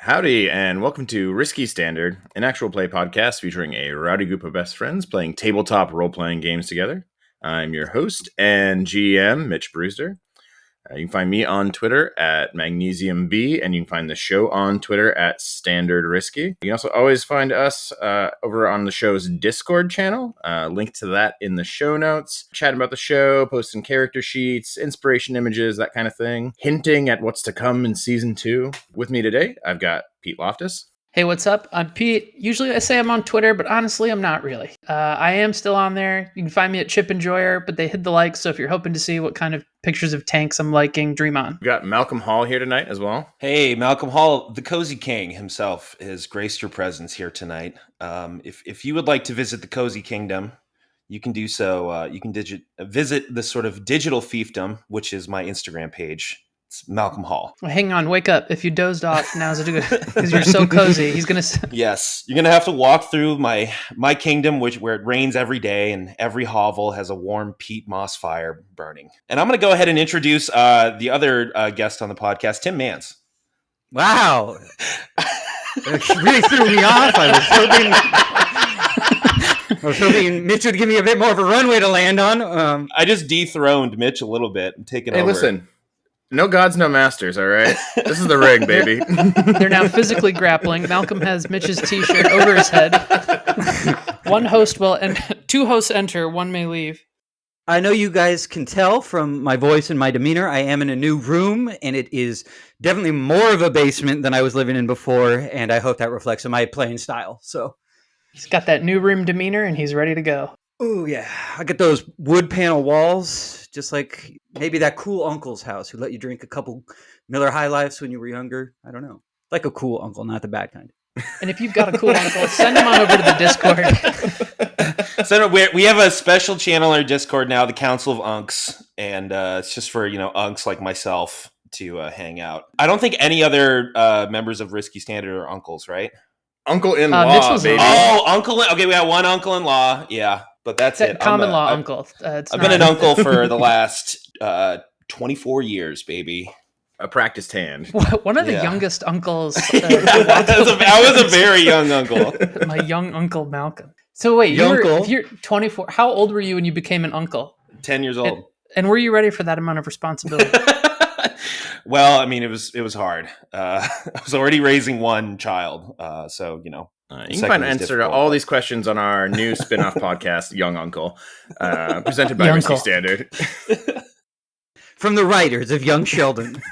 Howdy, and welcome to Risky Standard, an actual play podcast featuring a rowdy group of best friends playing tabletop role-playing games together. I'm your host and GM, Mitch Broesder. You can find me on Twitter at MagnesiumB, and you can find the show on Twitter at Standard Risky. You can also always find us over on the show's Discord channel. Link to that in the show notes. Chatting about the show, posting character sheets, inspiration images, that kind of thing. Hinting at what's to come in Season 2. With me today, I've got Pete Loftus. Hey, what's up? I'm Pete. Usually I say I'm on Twitter, but honestly, I'm not really. I am still on there. You can find me at Chip Enjoyer, but they hid the likes, so if you're hoping to see what kind of pictures of tanks I'm liking, dream on. We got Malcolm Hall here tonight as well. Hey, Malcolm Hall, the Cozy King himself, has graced your presence here tonight. If you would like to visit the Cozy Kingdom, you can do so. You can visit the sort of digital fiefdom, which is my Instagram page. It's Malcolm Hall. Well, hang on, wake up. If you dozed off, now's a good, because you're so cozy. He's going to... Yes, you're going to have to walk through my kingdom, where it rains every day, and every hovel has a warm peat moss fire burning. And I'm going to go ahead and introduce the other guest on the podcast, Tim Mans. Wow. It really threw me off. I was hoping Mitch would give me a bit more of a runway to land on. I just dethroned Mitch a little bit and taken over. Hey, listen. No gods, no masters, all right? This is the rig, baby. They're now physically grappling. Malcolm has Mitch's t-shirt over his head. One host will, and two hosts enter, one may leave. I know you guys can tell from my voice and my demeanor, I am in a new room, and it is definitely more of a basement than I was living in before, and I hope that reflects in my playing style. So he's got that new room demeanor, and he's ready to go. Oh, yeah. I got those wood panel walls, just like maybe that cool uncle's house who let you drink a couple Miller High Lifes when you were younger. I don't know. Like a cool uncle, not the bad kind. And if you've got a cool uncle, send him on over to the Discord. So we have a special channel in our Discord now, the Council of Unks, and it's just for, unks like myself to hang out. I don't think any other members of Risky Standard are uncles, right? Uncle-in-law, baby. Oh, uncle. Okay, we got one uncle-in-law. Yeah. But that's it. Common law uncle. I've been an uncle for the last 24 years, baby. A practiced hand. One of the youngest uncles. I was a very young uncle. My young uncle Malcolm. So wait, you're 24. How old were you when you became an uncle? 10 years old. And were you ready for that amount of responsibility? Well, I mean, it was hard. I was already raising one child, so. You can find an answer to all these questions on our new spin-off podcast, Young Uncle, presented by Risky Standard. From the writers of Young Sheldon.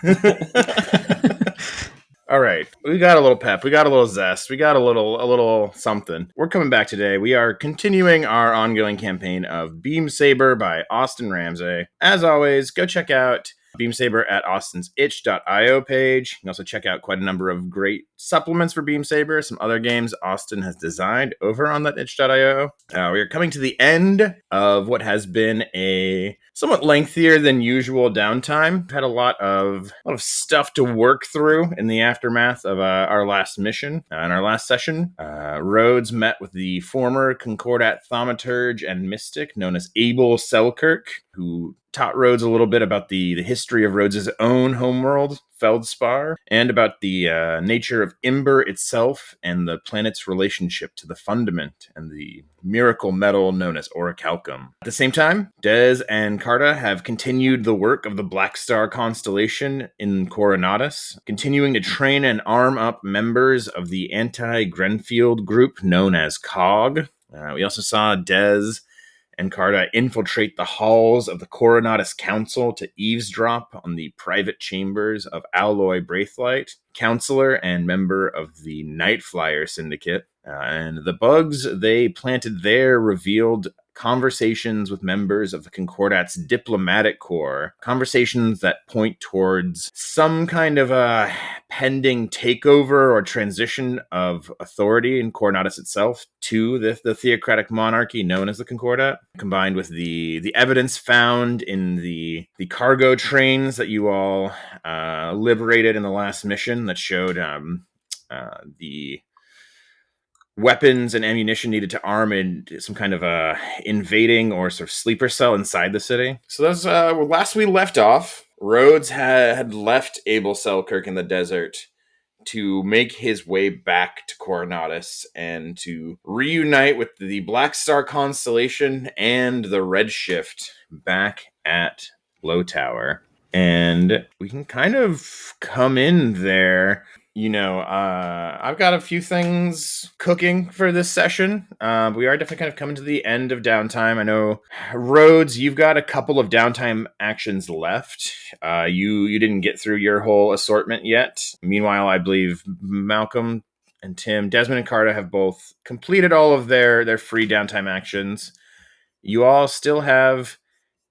All right. We got a little pep. We got a little zest. We got a little something. We're coming back today. We are continuing our ongoing campaign of Beam Saber by Austin Ramsey. As always, go check out Beam Saber at austin'sitch.io page. You can also check out quite a number of great supplements for Beam Saber, some other games Austin has designed over on that itch.io. We are coming to the end of what has been a somewhat lengthier than usual downtime. We've had a lot of stuff to work through in the aftermath of our last mission. In our last session, Rhodes met with the former Concordat thaumaturge and mystic known as Abel Selkirk, who taught Rhodes a little bit about the history of Rhodes' own homeworld, Feldspar, and about the nature of Imber itself and the planet's relationship to the Fundament and the miracle metal known as orichalcum. At the same time, Des and Carta have continued the work of the Black Star Constellation in Coronatus, continuing to train and arm up members of the anti-Grenfield group known as COG. We also saw Des and Carta infiltrate the halls of the Coronatus Council to eavesdrop on the private chambers of Alloy Braithlight, counselor and member of the Night Flyer Syndicate. And the bugs they planted there revealed conversations with members of the Concordat's diplomatic corps, conversations that point towards some kind of a pending takeover or transition of authority in Coronatus itself to the theocratic monarchy known as the Concordat, combined with the evidence found in the cargo trains that you all liberated in the last mission that showed the weapons and ammunition needed to arm in some kind of a invading or sort of sleeper cell inside the city. So that's last we left off. Rhodes had left Abel Selkirk in the desert to make his way back to Coronatus and to reunite with the Black Star Constellation and the Redshift back at Low Tower. And we can kind of come in there. I've got a few things cooking for this session. We are definitely kind of coming to the end of downtime. I know, Rhodes, you've got a couple of downtime actions left. You didn't get through your whole assortment yet. Meanwhile, I believe Malcolm and Tim, Desmond and Carta have both completed all of their free downtime actions. You all still have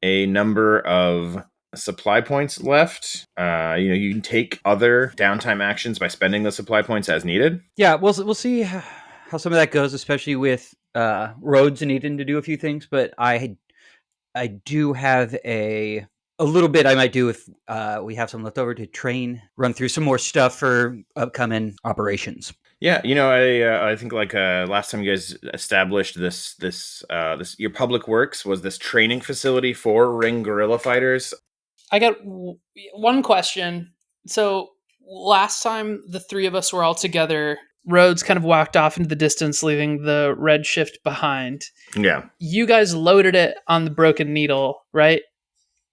a number of supply points left. You can take other downtime actions by spending the supply points as needed. Yeah, we'll see how some of that goes, especially with Rhodes needing to do a few things. But I do have a little bit I might do if we have some left over to run through some more stuff for upcoming operations. Yeah, I think last time you guys established this your public works was this training facility for ring guerrilla fighters. I got one question. So last time the three of us were all together, Rhodes kind of walked off into the distance, leaving the Redshift behind. Yeah. You guys loaded it on the Broken Needle, right?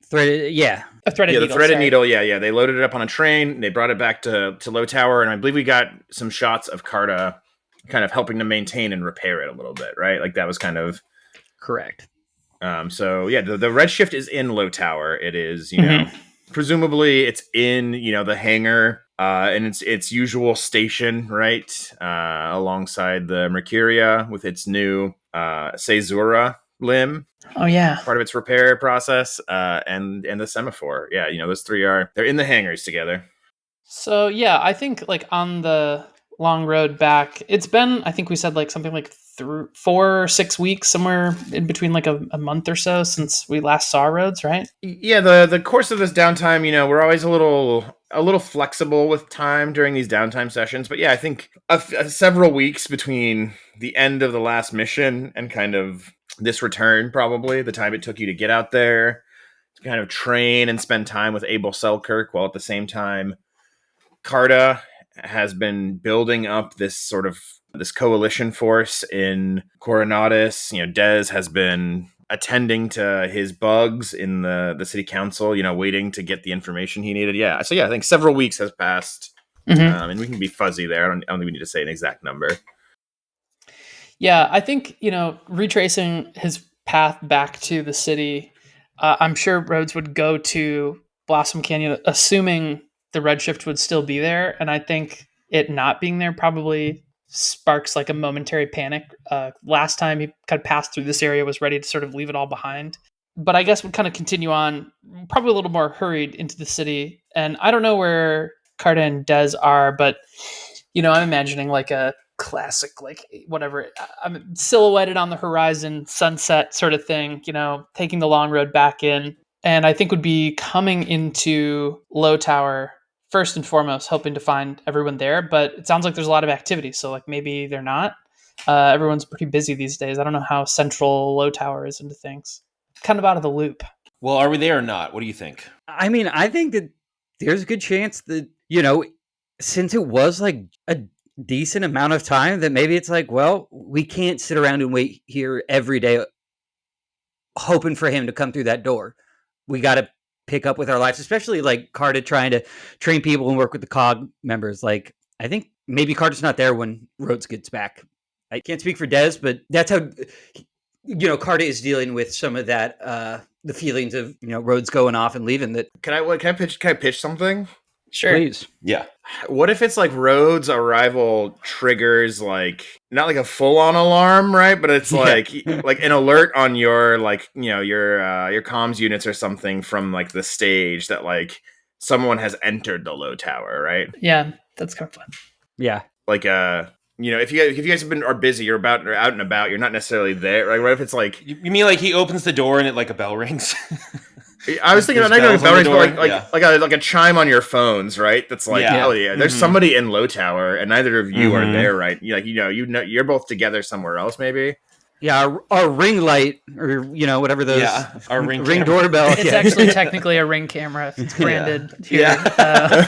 Threaded, yeah. A threaded needle. The threaded sorry. needle, yeah. They loaded it up on a train. They brought it back to Low Tower, and I believe we got some shots of Carta kind of helping to maintain and repair it a little bit, right? Like that was kind of... Correct. So yeah, the Redshift is in Low Tower. It is, presumably it's in, the hangar, and its usual station, right? Alongside the Mercuria with its new Caesura limb. Oh yeah. Part of its repair process, and the semaphore. Yeah, those three they're in the hangars together. So yeah, I think on the long road back, it's been, I think we said something like 4 or 6 weeks, somewhere in between a month or so since we last saw Rhodes, right? Yeah, the course of this downtime, we're always a little flexible with time during these downtime sessions, but yeah, I think several weeks between the end of the last mission and kind of this return, probably the time it took you to get out there to kind of train and spend time with Abel Selkirk, while at the same time Carta has been building up this coalition force in Coronatus. Dez has been attending to his bugs in the city council, waiting to get the information he needed. Yeah. So yeah, I think several weeks has passed, and we can be fuzzy there. I don't think we need to say an exact number. Yeah, I think, retracing his path back to the city, I'm sure Rhodes would go to Blossom Canyon, assuming the Redshift would still be there. And I think it not being there probably sparks a momentary panic. Last time he kind of passed through this area, was ready to sort of leave it all behind. But I guess would kind of continue on, probably a little more hurried into the city. And I don't know where Carta and Dez are, but, I'm imagining a classic, whatever, I'm silhouetted on the horizon, sunset sort of thing, taking the long road back in. And I think would be coming into Low Tower first and foremost, hoping to find everyone there. But it sounds like there's a lot of activity, so maybe they're not. Everyone's pretty busy these days. I don't know how central Low Tower is into things. Kind of out of the loop. Well, are we there or not? What do you think? I mean, I think that there's a good chance that, since it was a decent amount of time, that maybe it's well, we can't sit around and wait here every day hoping for him to come through that door. We got to pick up with our lives, especially Carta trying to train people and work with the COG members. I think maybe Carta's not there when Rhodes gets back. I can't speak for Dez, but that's how, Carta is dealing with some of that, the feelings of, Rhodes going off and leaving. That Can I pitch something? Sure. Please. Yeah. What if it's like Rhodes' arrival triggers like not like a full on alarm, right? But it's like an alert on your like your comms units or something from like the stage that like someone has entered the low tower, right? Yeah, that's kind of fun. Yeah. Like if you guys are busy, you're out and about, you're not necessarily there. Right? What if it's like You mean like he opens the door and it like a bell rings? I was thinking There's not even bells bell on rings, the but door? like a chime on your phones, right? That's like, Yeah. oh yeah, there's Mhm. somebody in low tower, and neither of you are Mhm. there, right? You're both together somewhere else, maybe. Yeah, our ring light, or whatever those Our ring ring camera. doorbell. It's actually technically a Ring camera. It's branded here. Yeah.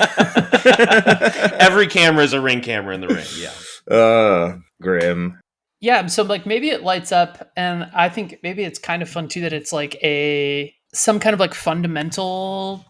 Every camera is a Ring camera in the ring. Yeah. Grim. Yeah, so like maybe it lights up, and I think maybe it's kind of fun too that it's like some kind of like fundamental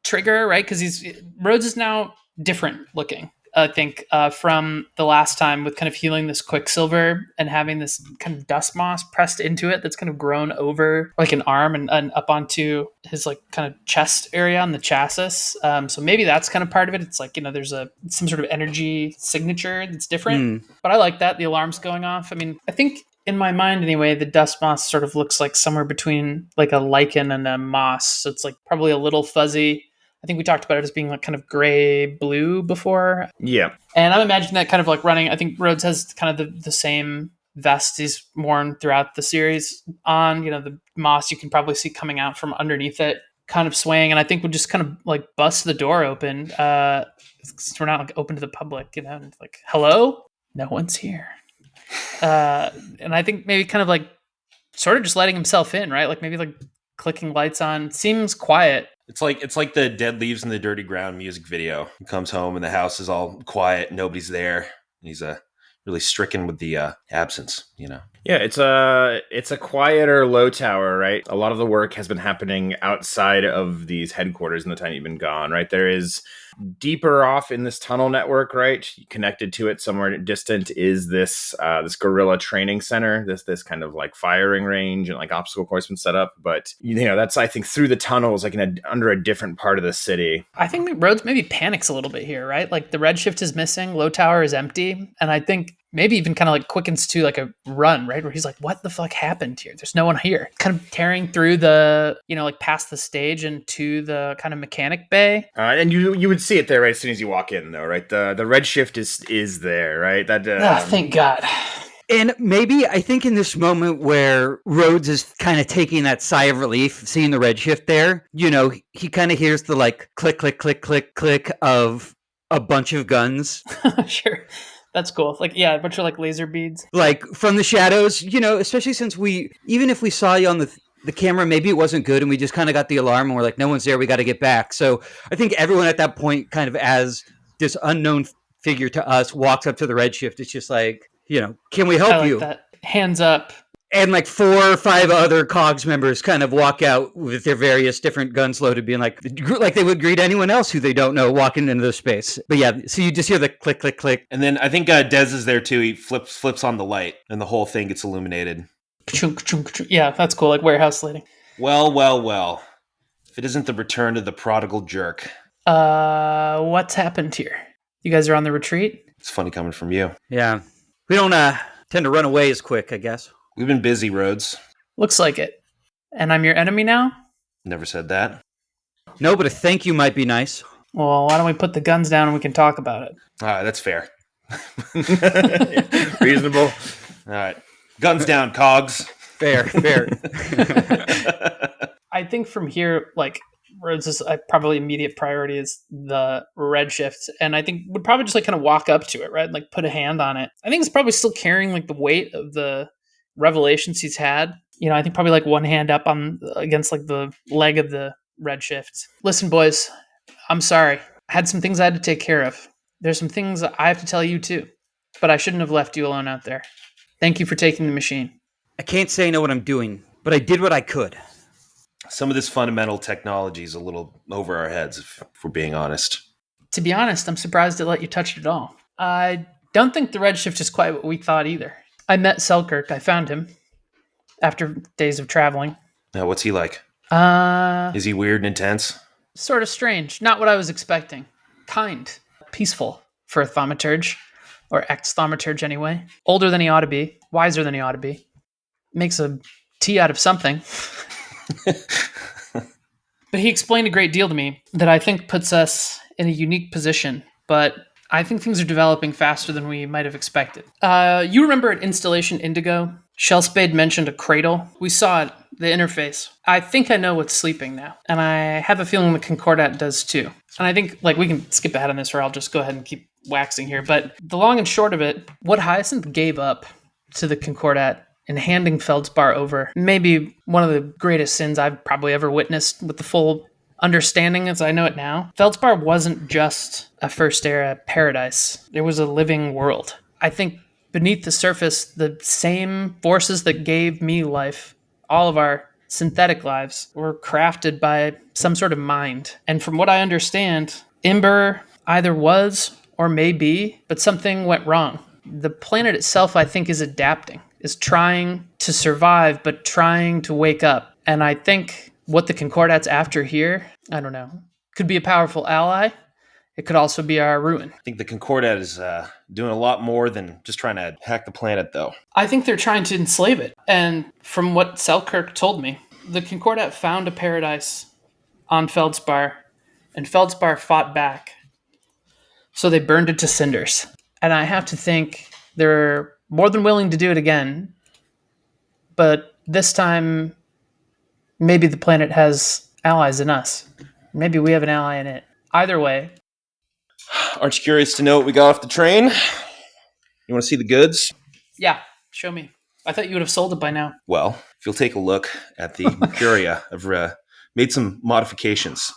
trigger, right? Because Rhodes is now different looking. I think from the last time with kind of healing this Quicksilver and having this kind of dust moss pressed into it that's kind of grown over like an arm and up onto his like kind of chest area on the chassis. So maybe that's kind of part of it. It's like there's some sort of energy signature that's different. But I like that the alarm's going off. I mean, I think in my mind anyway, the dust moss sort of looks like somewhere between like a lichen and a moss. So it's like probably a little fuzzy. I think we talked about it as being like kind of gray blue before. Yeah. And I'm imagining that kind of like running. I think Rhodes has kind of the same vest he's worn throughout the series on. The moss you can probably see coming out from underneath it, kind of swaying. And I think we'll just kind of like bust the door open. We're not like open to the public, and like, hello? No one's here. And I think maybe kind of like sort of just letting himself in, right? Like maybe like clicking lights on. Seems quiet. It's like the Dead Leaves in the Dirty Ground music video. He comes home and the house is all quiet, nobody's there, and he's really stricken with the absence. Yeah, it's a quieter low tower, right? A lot of the work has been happening outside of these headquarters in the time you've been gone, right? There is deeper off in this tunnel network, right? Connected to it somewhere distant is this guerrilla training center, this kind of like firing range and like obstacle course been set up. But that's I think through the tunnels, like under a different part of the city. I think Rhodes maybe panics a little bit here, right? Like the redshift is missing, low tower is empty, and I think maybe even kind of like quickens to like a run, right? Where he's like, what the fuck happened here? There's no one here. Kind of tearing through the, like past the stage into the kind of mechanic bay. And you would see it there right as soon as you walk in though, right? The red shift is there, right? That thank God. And maybe I think in this moment where Rhodes is kind of taking that sigh of relief, seeing the redshift there, he kind of hears the like click, click, click, click, click of a bunch of guns. Sure. That's cool. Like, yeah, a bunch of like laser beads. Like from the shadows, especially since even if we saw you on the camera, maybe it wasn't good and we just kind of got the alarm and we're like, no one's there, we got to get back. So I think everyone at that point kind of as this unknown figure to us walks up to the redshift. It's just like, can we help you? That. Hands up. And like 4 or 5 other COGS members kind of walk out with their various different guns loaded, being like they would greet anyone else who they don't know walking into the space. But yeah, so you just hear the click, click, click. And then I think Dez is there too. He flips on the light and the whole thing gets illuminated. Yeah, that's cool. Like warehouse lighting. Well. If it isn't the return of the prodigal jerk. What's happened here? You guys are on the retreat? It's funny coming from you. Yeah. We don't tend to run away as quick, I guess. We've been busy, Rhodes. Looks like it. And I'm your enemy now? Never said that. No, but a thank you might be nice. Well, why don't we put the guns down and we can talk about it? All right, that's fair. Reasonable. All right. Guns down, COGS. Fair. I think from here, like, Rhodes' probably immediate priority is the redshift, and I think would probably just like kind of walk up to it, right? Like put a hand on it. I think it's probably still carrying like the weight of the revelations he's had. I think probably like one hand up on against like the leg of the redshift. Listen, boys, I'm sorry. I had some things I had to take care of. There's some things I have to tell you too, but I shouldn't have left you alone out there. Thank you for taking the machine. I can't say I know what I'm doing, but I did what I could. Some of this fundamental technology is a little over our heads, if we're being honest. To be honest, I'm surprised it let you touch it at all. I don't think the redshift is quite what we thought either. I met Selkirk. I found him after days of traveling. Now, what's he like? Uh, Is he weird and intense? Sort of strange. Not what I was expecting. kind, peaceful for a thaumaturge, or ex-thaumaturge anyway. Older than he ought to be, wiser than he ought to be. Makes a tea out of something. But he explained a great deal to me that I think puts us in a unique position, but I think things are developing faster than we might have expected. You remember at Installation Indigo, Shellspade mentioned a cradle? We saw it, the interface. I think I know what's sleeping now, and I have a feeling the Concordat does too. And I think, we can skip ahead on this, or I'll just go ahead and keep waxing here. But the long and short of it, what Hyacinth gave up to the Concordat in handing Feldspar over, maybe one of the greatest sins I've probably ever witnessed with the full understanding as I know it now. Feldspar wasn't just a first era paradise. There was a living world. I think beneath the surface, the same forces that gave me life, all of our synthetic lives, were crafted by some sort of mind. And from what I understand, Imber either was or may be, but something went wrong. The planet itself, I think, is adapting, is trying to survive, but trying to wake up. And I think what the Concordat's after here, I don't know, could be a powerful ally. It could also be our ruin. I think the Concordat is doing a lot more than just trying to hack the planet, though. I think they're trying to enslave it. And from what Selkirk told me, the Concordat found a paradise on Feldspar, and Feldspar fought back. So they burned it to cinders. And I have to think they're more than willing to do it again. But this time, maybe the planet has allies in us. Maybe we have an ally in it. Either way. Aren't you curious to know what we got off the train? You want to see the goods? Yeah, show me. I thought you would have sold it by now. Well, if you'll take a look at the Mercuria, I've made some modifications.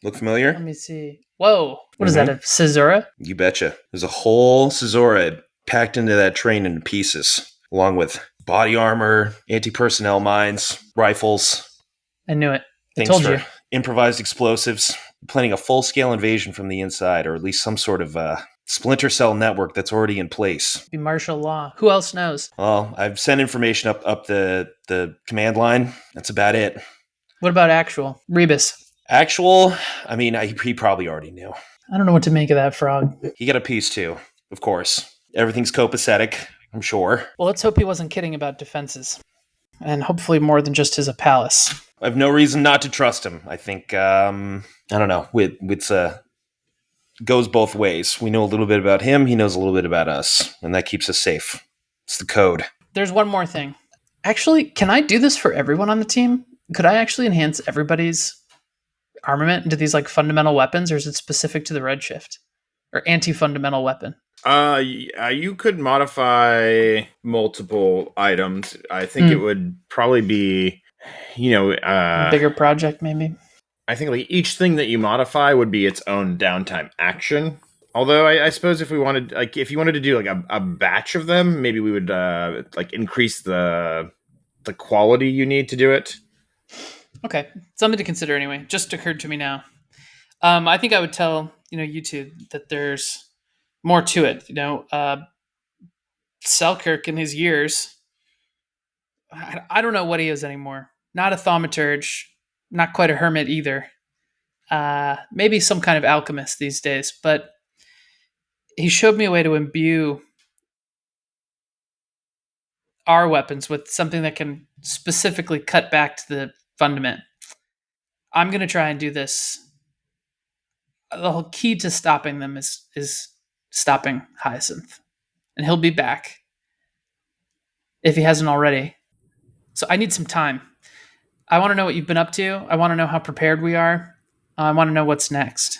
Look familiar? Let me see. Whoa. What is that, a Caesura? You betcha. There's a whole Caesura packed into that train in pieces, along with body armor, anti-personnel mines, rifles. I knew it. I Things told for you. improvised explosives, planning a full-scale invasion from the inside, or at least some sort of splinter cell network that's already in place. Be martial law. Who else knows? Well, I've sent information up the command line. That's about it. What about actual? Rebus. Actual, I mean, he probably already knew. I don't know what to make of that frog. He got a piece too, of course. Everything's copacetic, I'm sure. Well, let's hope he wasn't kidding about defenses. And hopefully more than just his palace. I have no reason not to trust him. I think, I don't know, it's goes both ways. We know a little bit about him, he knows a little bit about us, and that keeps us safe. It's the code. There's one more thing. Actually, can I do this for everyone on the team? Could I actually enhance everybody's armament into these fundamental weapons, or is it specific to the redshift? Or anti-fundamental weapon? You could modify multiple items. I think it would probably be, A bigger project, maybe? I think each thing that you modify would be its own downtime action. Although I suppose if we wanted, if you wanted to do a batch of them, maybe we would increase the quality you need to do it. Okay, something to consider anyway. Just occurred to me now. I think I would tell you two that there's more to it. Selkirk in his years, I don't know what he is anymore. Not a thaumaturge, not quite a hermit either. Maybe some kind of alchemist these days, but he showed me a way to imbue our weapons with something that can specifically cut back to the fundament. I'm going to try and do this. The whole key to stopping them is stopping Hyacinth. And he'll be back if he hasn't already. So I need some time. I want to know what you've been up to. I want to know how prepared we are. I want to know what's next.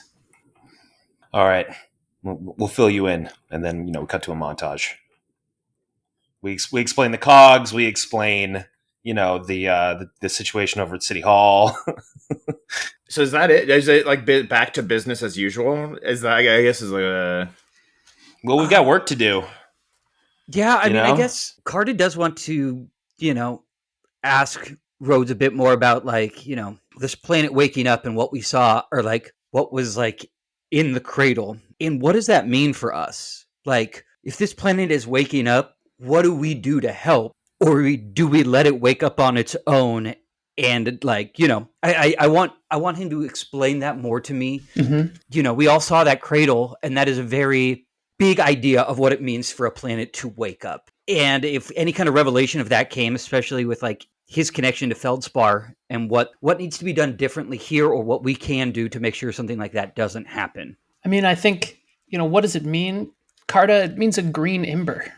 All right. We'll fill you in, and then, we cut to a montage. We explain the cogs. We explain, the situation over at City Hall. So is that it? Is it back to business as usual? Is that, I guess, is a... Well, we've got work to do. Yeah, I mean, I guess Carta does want to, ask Rhodes a bit more about this planet waking up and what we saw, or what was in the cradle. And what does that mean for us? If this planet is waking up, what do we do to help? Or do we let it wake up on its own And like, you know, I want him to explain that more to me. Mm-hmm. You know, we all saw that cradle, and that is a very big idea of what it means for a planet to wake up. And if any kind of revelation of that came, especially with like his connection to Feldspar and what needs to be done differently here, or what we can do to make sure something like that doesn't happen. I mean, I think, what does it mean? Carta, it means a green ember.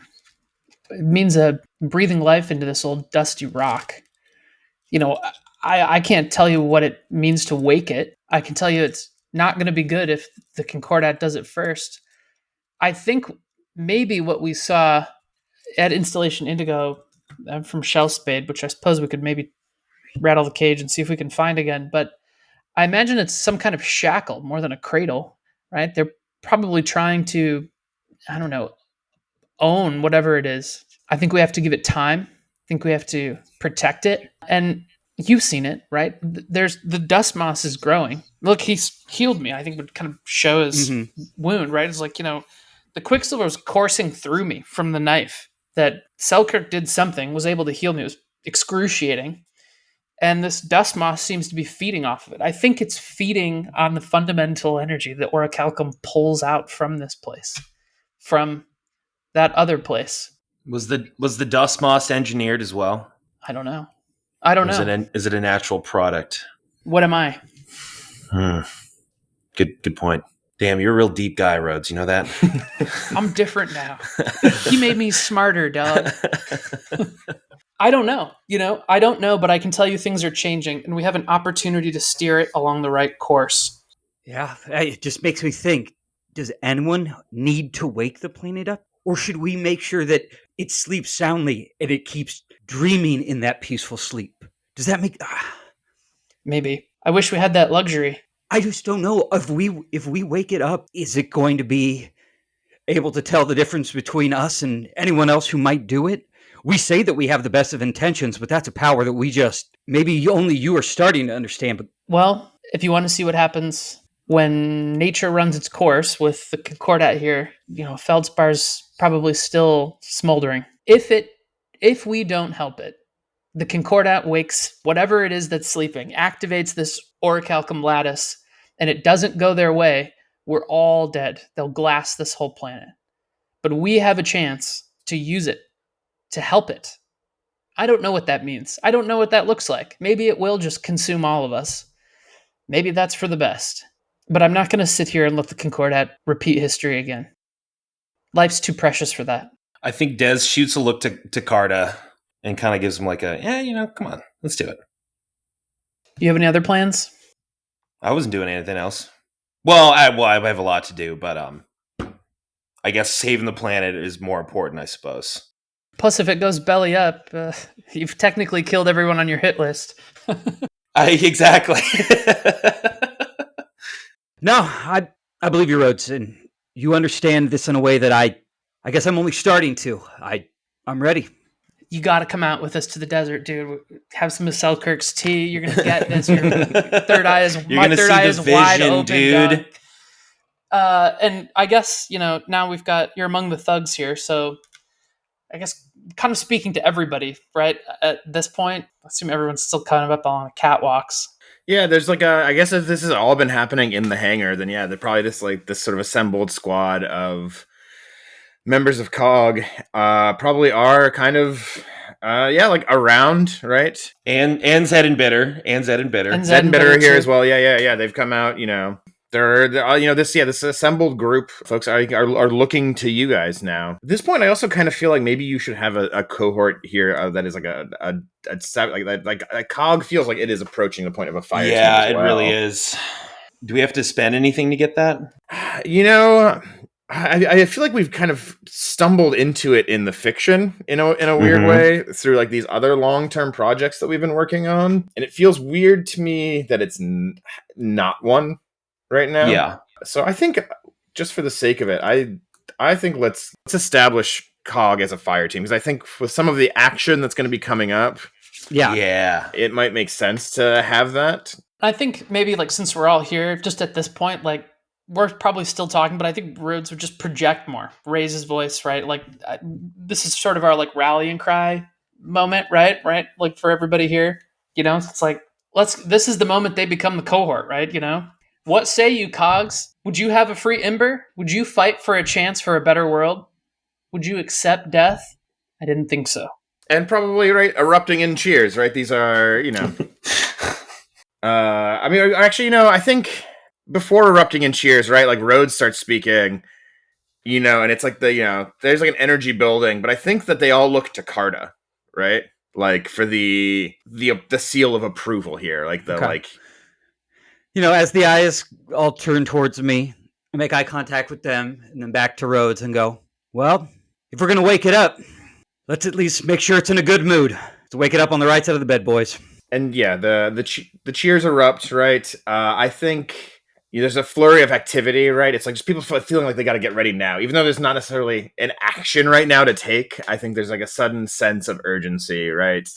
It means a breathing life into this old dusty rock. I can't tell you what it means to wake it. I can tell you it's not going to be good if the Concordat does it first. I think maybe what we saw at Installation Indigo from Shell Spade, which I suppose we could maybe rattle the cage and see if we can find again, but I imagine it's some kind of shackle more than a cradle, right? They're probably trying to, I don't know, own whatever it is. I think we have to give it time. I think we have to protect it. And you've seen it, right? There's the dust moss is growing. Look, he's healed me. I think would kind of show his wound, right? It's like, the Quicksilver was coursing through me from the knife. That Selkirk did something, was able to heal me. It was excruciating. And this dust moss seems to be feeding off of it. I think it's feeding on the fundamental energy that orichalcum pulls out from this place, from that other place. Was the dust moss engineered as well? I don't know. I don't know. Is it a natural product? What am I? Good point. Damn, you're a real deep guy, Rhodes. You know that? I'm different now. He made me smarter, dog. I don't know. I don't know, but I can tell you things are changing, and we have an opportunity to steer it along the right course. Yeah, it just makes me think, does anyone need to wake the planet up? Or should we make sure that it sleeps soundly and it keeps dreaming in that peaceful sleep? Does that make... Maybe. I wish we had that luxury. I just don't know. If we wake it up, is it going to be able to tell the difference between us and anyone else who might do it? We say that we have the best of intentions, but that's a power that we just... Maybe only you are starting to understand. But well, if you want to see what happens when nature runs its course with the Concordat here, Feldspar's probably still smoldering. If we don't help it, the Concordat wakes whatever it is that's sleeping, activates this orichalcum lattice, and it doesn't go their way, we're all dead. They'll glass this whole planet. But we have a chance to use it, to help it. I don't know what that means. I don't know what that looks like. Maybe it will just consume all of us. Maybe that's for the best. But I'm not going to sit here and let the Concordat repeat history again. Life's too precious for that. I think Des shoots a look to Carta and kind of gives him like come on, let's do it. You have any other plans? I wasn't doing anything else. Well, I have a lot to do, but I guess saving the planet is more important, I suppose. Plus, if it goes belly up, you've technically killed everyone on your hit list. Exactly. No, I believe you, Rhodes, and you understand this in a way that I guess I'm only starting to. I'm ready. You got to come out with us to the desert, dude. Have some of Selkirk's tea. You're gonna get this. Your third eye is wide open, dude. And I guess now you're among the thugs here, so I guess kind of speaking to everybody, right? At this point, I assume everyone's still kind of up on catwalks. Yeah, there's I guess if this has all been happening in the hangar, then yeah, they're probably this sort of assembled squad of members of COG probably are kind of around, right? And Zed and Bitter. Zed and Bitter are here as well. Yeah. They've come out, They're this assembled group of folks are looking to you guys now. At this point, I also kind of feel like maybe you should have a cohort here that is like a COG feels like it is approaching the point of a fire. Yeah, team as well. It really is. Do we have to spend anything to get that? I feel like we've kind of stumbled into it in the fiction in a weird way through like these other long-term projects that we've been working on, and it feels weird to me that it's not one right now. Yeah. So I think just for the sake of it, I think let's establish COG as a fire team, because I think with some of the action that's going to be coming up, it might make sense to have that. I think maybe since we're all here, just at this point, we're probably still talking, but I think Rhodes would just project more, raise his voice, right? This is sort of our rallying cry moment, right? For everybody here. It's like, this is the moment they become the cohort, right? What say you, Cogs? Would you have a free ember? Would you fight for a chance for a better world? Would you accept death? I didn't think so. And probably, right, erupting in cheers, right? These are, I think before erupting in cheers, right, like Rhodes starts speaking, and it's like there's like an energy building, but I think that they all look to Carta, right? Like for the seal of approval here, like the Okay. As the eyes all turn towards me, I make eye contact with them and then back to Rhodes and go, well, if we're going to wake it up, let's at least make sure it's in a good mood. Let's wake it up on the right side of the bed, boys. And yeah, the cheers erupt, right? I think there's a flurry of activity, right? It's like just people feeling like they got to get ready now. Even though there's not necessarily an action right now to take, I think there's like a sudden sense of urgency, right?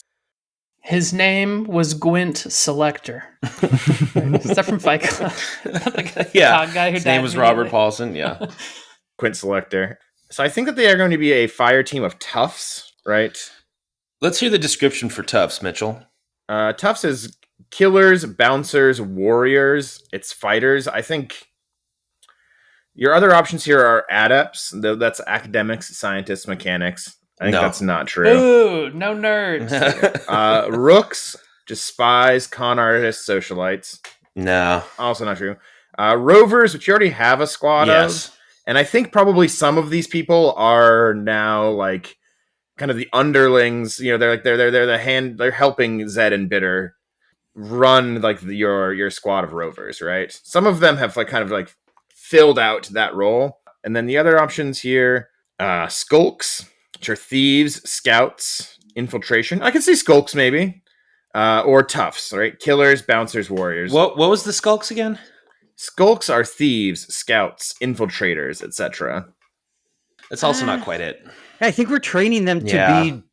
His name was Gwent Selector. Is that from Fight Club? Yeah. Guy who His name was Robert Paulson. Yeah. Gwent Selector. So I think that they are going to be a fire team of toughs, right? Let's hear the description for toughs, Mitchell. Toughs is killers, bouncers, warriors. It's fighters. I think your other options here are adepts. That's academics, scientists, mechanics. I think that's not true. Ooh, no nerds. Rooks, just spies, con artists, socialites. No. Also not true. Rovers, which you already have a squad of. And I think probably some of these people are now like kind of the underlings. They're helping Zed and Bitter run like your squad of rovers, right? Some of them have like kind of like filled out that role. And then the other options here, skulks, which are thieves, scouts, infiltration. I can see skulks maybe. Or toughs, right? Killers, bouncers, warriors. What was the skulks again? Skulks are thieves, scouts, infiltrators, etc. That's also not quite it. I think we're training them to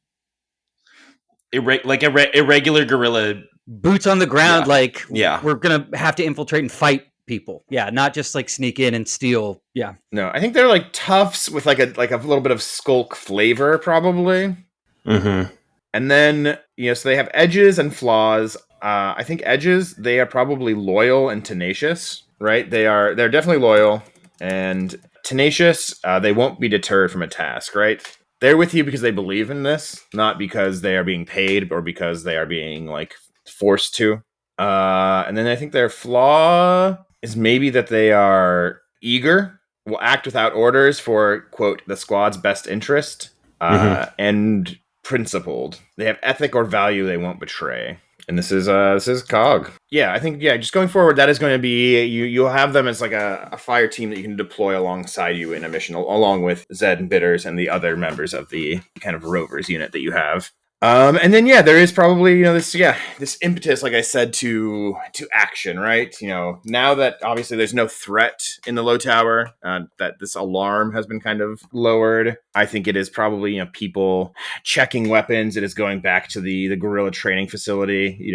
be irregular guerrilla boots on the ground. Yeah. We're gonna have to infiltrate and fight people. Yeah, not just like sneak in and steal. Yeah. No, I think they're like toughs with like a little bit of skulk flavor, probably. Mm-hmm. And then so they have edges and flaws. I think edges, they are probably loyal and tenacious, right? They're definitely loyal and tenacious. They won't be deterred from a task, right? They're with you because they believe in this, not because they are being paid or because they are being like forced to. And then I think their flaw is maybe that they are eager, will act without orders for, quote, the squad's best interest, and principled. They have ethic or value they won't betray. And this is Cog. Yeah, I think just going forward, that is going to be you'll have them as like a fire team that you can deploy alongside you in a mission, along with Zed and Bitters and the other members of the kind of rovers unit that you have. And then there is probably this impetus, like I said, to action, right? Now that obviously there's no threat in the low tower, that this alarm has been kind of lowered. I think it is probably people checking weapons. It is going back to the guerrilla training facility,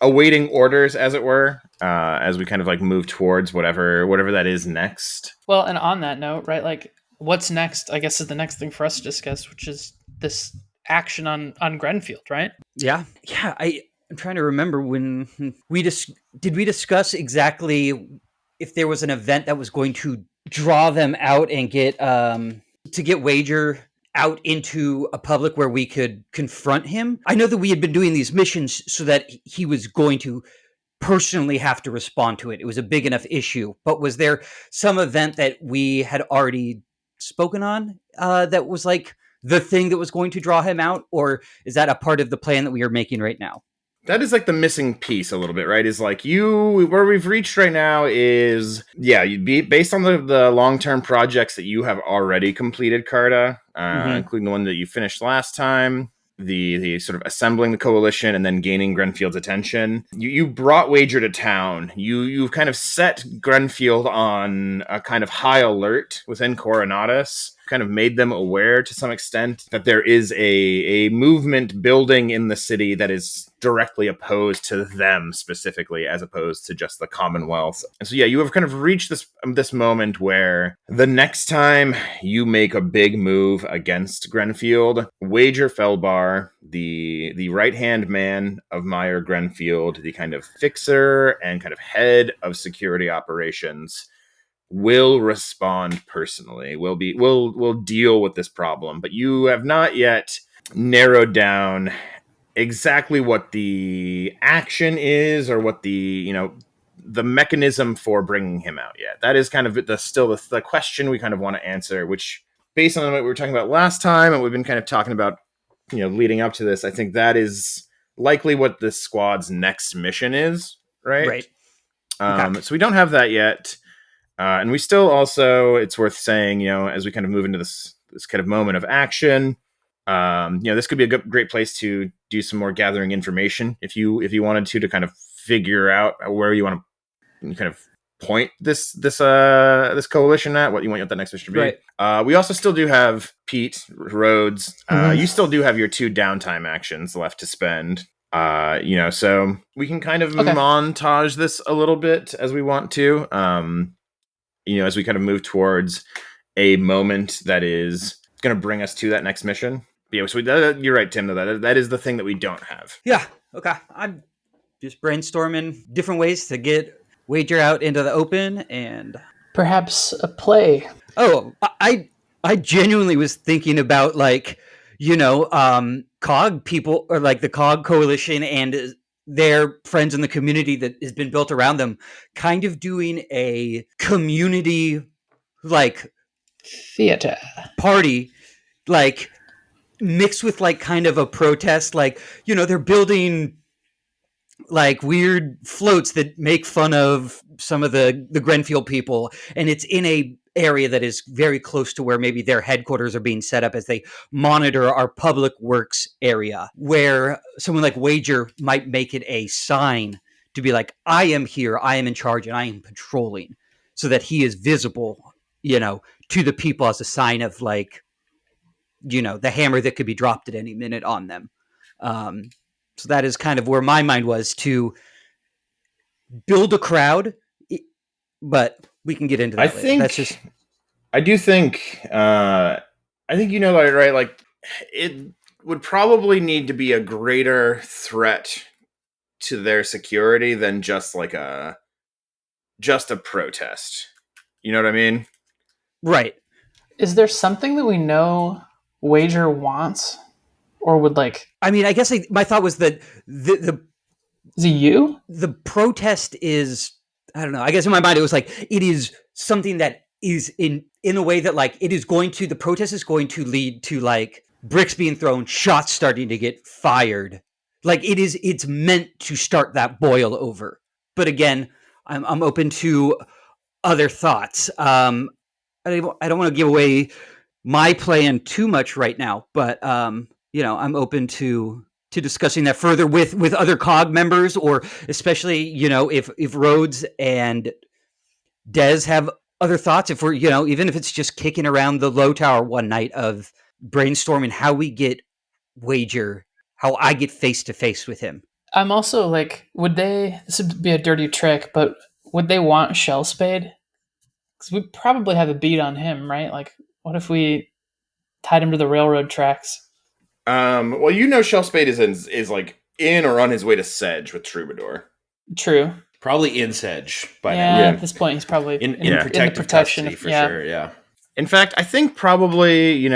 awaiting orders, as it were, as we kind of like move towards whatever that is next. Well, and on that note, right, like what's next? I guess is the next thing for us to discuss, which is this action on Grenfield, right? Yeah. I'm trying to remember when did we discuss exactly if there was an event that was going to draw them out and get Wager out into a public where we could confront him. I know that we had been doing these missions so that he was going to personally have to respond to it. It was a big enough issue. But was there some event that we had already spoken on that was like the thing that was going to draw him out? Or is that a part of the plan that we are making right now? That is like the missing piece a little bit, right? Is like where we've reached right now is, you'd be based on the long-term projects that you have already completed, Carta, including the one that you finished last time, the sort of assembling the coalition and then gaining Grenfield's attention. You brought Wager to town. You've kind of set Grenfield on a kind of high alert within Coronatus, kind of made them aware to some extent that there is a movement building in the city that is directly opposed to them specifically, as opposed to just the Commonwealth. And so, yeah, you have kind of reached this moment where the next time you make a big move against Grenfield, Wager Felbar, the right-hand man of Meyer Grenfield, the kind of fixer and kind of head of security operations, will respond personally. Will deal with this problem, but you have not yet narrowed down exactly what the action is or what the mechanism for bringing him out yet. That is kind of the question we kind of want to answer, which, based on what we were talking about last time and we've been kind of talking about, leading up to this, I think that is likely what this squad's next mission is, right? Okay. So we don't have that yet. And we still also, it's worth saying, as we kind of move into this kind of moment of action, this could be a great place to do some more gathering information if you wanted to kind of figure out where you want to kind of point this coalition at, what you want that next mission to be. Right. We also still do have Pete, Rhodes. You still do have your 2 downtime actions left to spend. So we can kind of montage this a little bit as we want to. As we kind of move towards a moment that is going to bring us to that next mission. But yeah, so you're right, Tim, though. That is the thing that we don't have. Yeah, okay. I'm just brainstorming different ways to get Wager out into the open and... Perhaps a play. Oh, I genuinely was thinking about, COG people, or the COG coalition and their friends in the community that has been built around them, kind of doing a community theater party, mixed with kind of a protest, they're building weird floats that make fun of some of the Grenfield people, and it's in a area that is very close to where maybe their headquarters are being set up as they monitor our public works area, where someone like Wager might make it a sign to be I am here, I am in charge, and I am patrolling, so that he is visible, to the people as a sign of the hammer that could be dropped at any minute on them. So that is kind of where my mind was, to build a crowd, but we can get into that later. I do think, right? It would probably need to be a greater threat to their security than just a protest. You know what I mean? Right. Is there something that we know Wager wants or would like? I mean, I guess my thought was that the is he you? The protest is, I don't know. I guess in my mind it was it is something that is in a way that the protest is going to lead to bricks being thrown, shots starting to get fired. It's meant to start that boil over. But again, I'm open to other thoughts. I don't want to give away my plan too much right now, but I'm open to discussing that further with other COG members, or especially, if Rhodes and Des have other thoughts, if we're, even if it's just kicking around the low tower one night of brainstorming how we get Wager, how I get face to face with him. I'm also this would be a dirty trick, but would they want Shell Spade? Because we probably have a beat on him, right? What if we tied him to the railroad tracks? Well, Shell Spade is in or on his way to Sedge with Troubadour. True. Probably in Sedge by now. Yeah, at this point he's probably in protection for sure. Yeah. In fact, I think probably,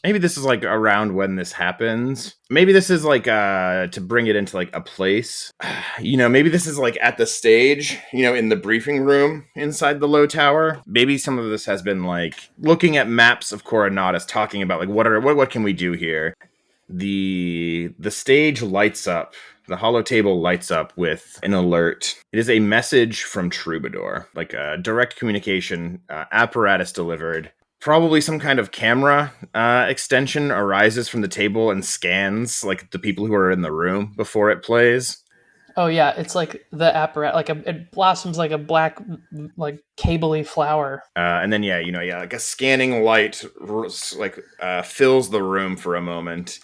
maybe this is around when this happens. Maybe this is to bring it into a place. Maybe this is at the stage, in the briefing room inside the low tower. Maybe some of this has been looking at maps of Coronatus, talking about what can we do here. The stage lights up. The hollow table lights up with an alert. It is a message from Troubadour, a direct communication apparatus delivered. Probably some kind of camera extension arises from the table and scans the people who are in the room before it plays. Oh yeah, it's like the apparatus, it blossoms like a black, like cabley flower. And then like a scanning light fills the room for a moment.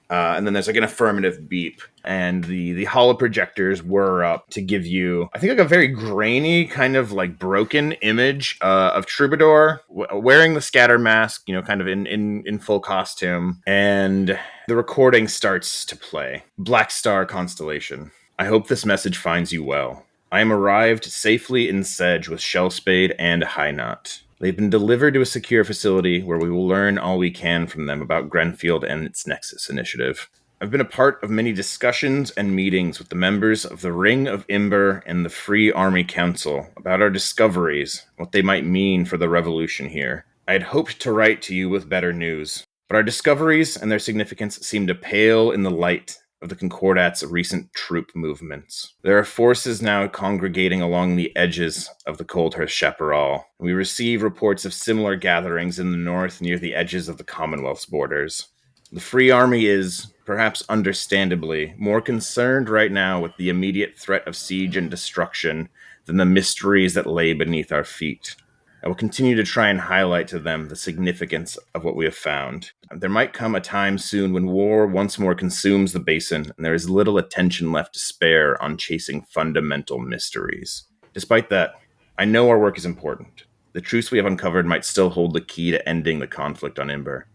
And then there's like an affirmative beep, and the holo projectors whir up to give you, I think, like a very grainy, kind of like broken image of Troubadour wearing the scatter mask, kind of in full costume, and the recording starts to play. Black Star Constellation. I hope this message finds you well. I am arrived safely in Sedge with Shellspade and High Knot. They've been delivered to a secure facility where we will learn all we can from them about Grenfield and its Nexus initiative. I've been a part of many discussions and meetings with the members of the Ring of Imber and the Free Army Council about our discoveries, what they might mean for the revolution here. I had hoped to write to you with better news, but our discoveries and their significance seem to pale in the light of the Concordat's recent troop movements. There are forces now congregating along the edges of the Coldhurst Chaparral. We receive reports of similar gatherings in the north near the edges of the Commonwealth's borders. The Free Army is, perhaps understandably, more concerned right now with the immediate threat of siege and destruction than the mysteries that lay beneath our feet. I will continue to try and highlight to them the significance of what we have found. There might come a time soon when war once more consumes the basin, and there is little attention left to spare on chasing fundamental mysteries. Despite that, I know our work is important. The truths we have uncovered might still hold the key to ending the conflict on Imber,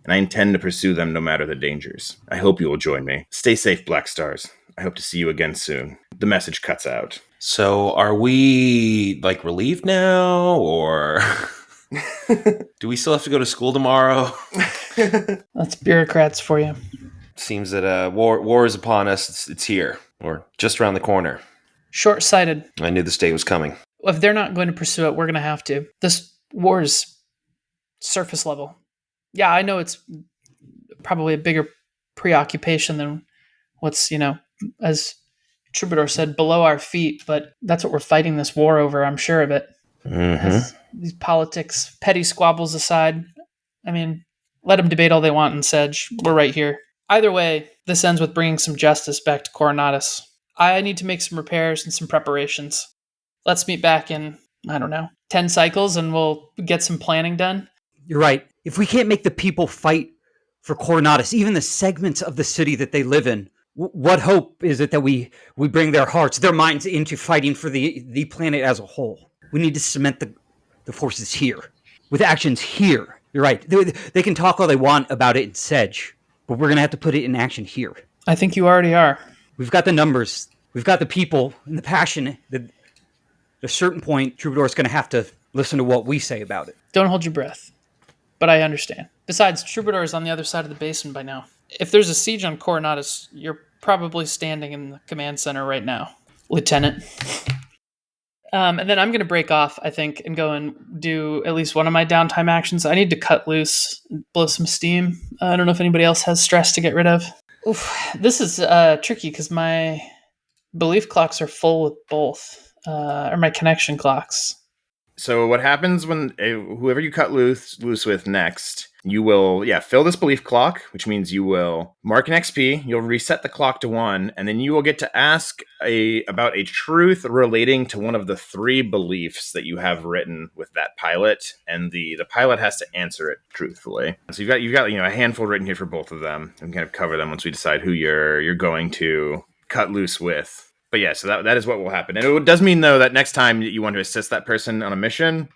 and I intend to pursue them no matter the dangers. I hope you will join me. Stay safe, Black Stars. I hope to see you again soon. The message cuts out. So are we like relieved now, or do we still have to go to school tomorrow? That's bureaucrats for you. Seems that war is upon us. It's here, or just around the corner. Short-sighted. I knew this day was coming. If they're not going to pursue it, we're going to have to. This war is surface level. Yeah, I know it's probably a bigger preoccupation than what's, as Troubadour said, below our feet, but that's what we're fighting this war over, I'm sure of it. Mm-hmm. These politics, petty squabbles aside, let them debate all they want in Sedge. We're right here. Either way, this ends with bringing some justice back to Coronatus. I need to make some repairs and some preparations. Let's meet back in, 10 cycles, and we'll get some planning done. You're right. If we can't make the people fight for Coronatus, even the segments of the city that they live in, what hope is it that we bring their hearts, their minds into fighting for the planet as a whole? We need to cement the forces here, with actions here. You're right. They can talk all they want about it in Sedge, but we're going to have to put it in action here. I think you already are. We've got the numbers. We've got the people and the passion. At a certain point, Troubadour's going to have to listen to what we say about it. Don't hold your breath. But I understand. Besides, Troubadour is on the other side of the basin by now. If there's a siege on Coronatus, you're probably standing in the command center right now, Lieutenant. And then I'm going to break off, I think, and go and do at least one of my downtime actions. I need to cut loose, blow some steam. I don't know if anybody else has stress to get rid of. Oof, this is tricky because my belief clocks are full with both, or my connection clocks. So what happens when whoever you cut loose with next, you will, fill this belief clock, which means you will mark an XP, you'll reset the clock to 1, and then you will get to ask about a truth relating to one of the 3 beliefs that you have written with that pilot, and the pilot has to answer it truthfully. So you've got a handful written here for both of them, and kind of cover them once we decide who you're going to cut loose with. But yeah, so that is what will happen. And it does mean, though, that next time you want to assist that person on a mission,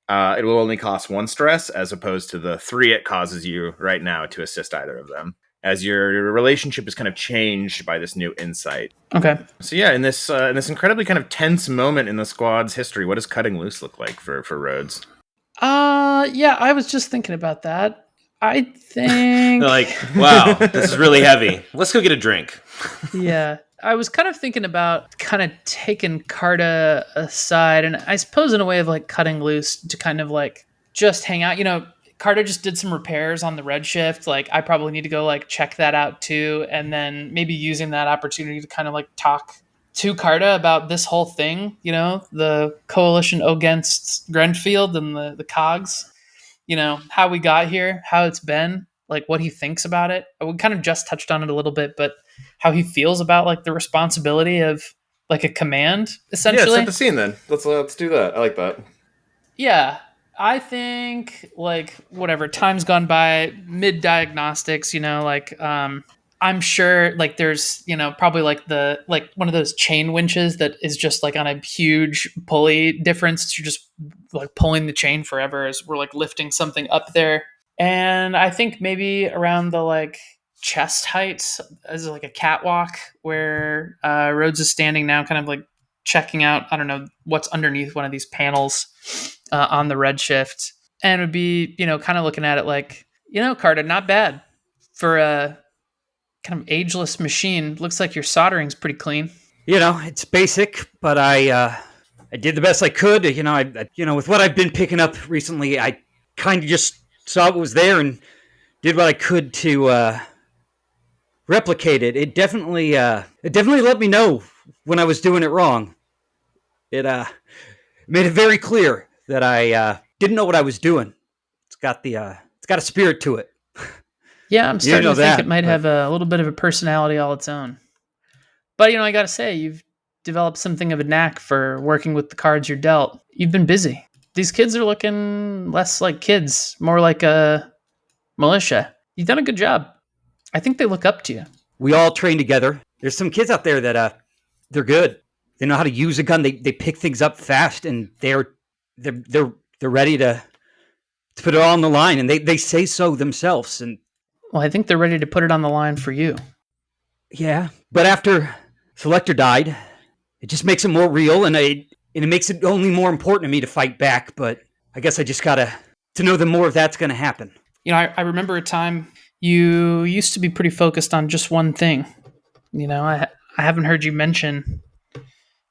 it will only cost 1 stress, as opposed to the 3 it causes you right now to assist either of them, as your relationship is kind of changed by this new insight. Okay. So yeah, in this incredibly kind of tense moment in the squad's history, what does cutting loose look like for Rhodes? Yeah, I was just thinking about that. I think... Like, wow, this is really heavy. Let's go get a drink. Yeah. I was kind of thinking about kind of taking Carta aside, and I suppose in a way of like cutting loose to kind of like just hang out. Carta just did some repairs on the redshift. Like, I probably need to go like check that out too, and then maybe using that opportunity to kind of like talk to Carta about this whole thing, the coalition against Grenfield and the cogs, how we got here, how it's been. like what he thinks about it. We kind of just touched on it a little bit, but how he feels about like the responsibility of like a command, essentially. Yeah, set the scene then. Let's do that. I like that. Yeah, I think like whatever time's gone by, mid diagnostics, I'm sure like there's, probably like one of those chain winches that is just like on a huge pulley difference. You're just like pulling the chain forever as we're like lifting something up there. And I think maybe around the like chest height as like a catwalk where Rhodes is standing now, kind of like checking out, I don't know, what's underneath one of these panels on the redshift. And it would be, kind of looking at it like, Carta, not bad for a kind of ageless machine. Looks like your soldering's pretty clean. It's basic, but I did the best I could. With what I've been picking up recently, I kind of just saw what was there and did what I could to replicate it. It definitely let me know when I was doing it wrong. It made it very clear that I didn't know what I was doing. It's got a spirit to it. Yeah, I'm starting to think it might have a little bit of a personality all its own. But, I got to say, you've developed something of a knack for working with the cards you're dealt. You've been busy. These kids are looking less like kids, more like a militia. You've done a good job. I think they look up to you. We all train together. There's some kids out there that they're good. They know how to use a gun. They pick things up fast, and they're ready to put it all on the line, and they say so themselves. And well, I think they're ready to put it on the line for you. Yeah, but after Selector died, it just makes it more real, and it makes it only more important to me to fight back. But I guess I just gotta to know that more of that's gonna happen. I remember a time you used to be pretty focused on just one thing. I haven't heard you mention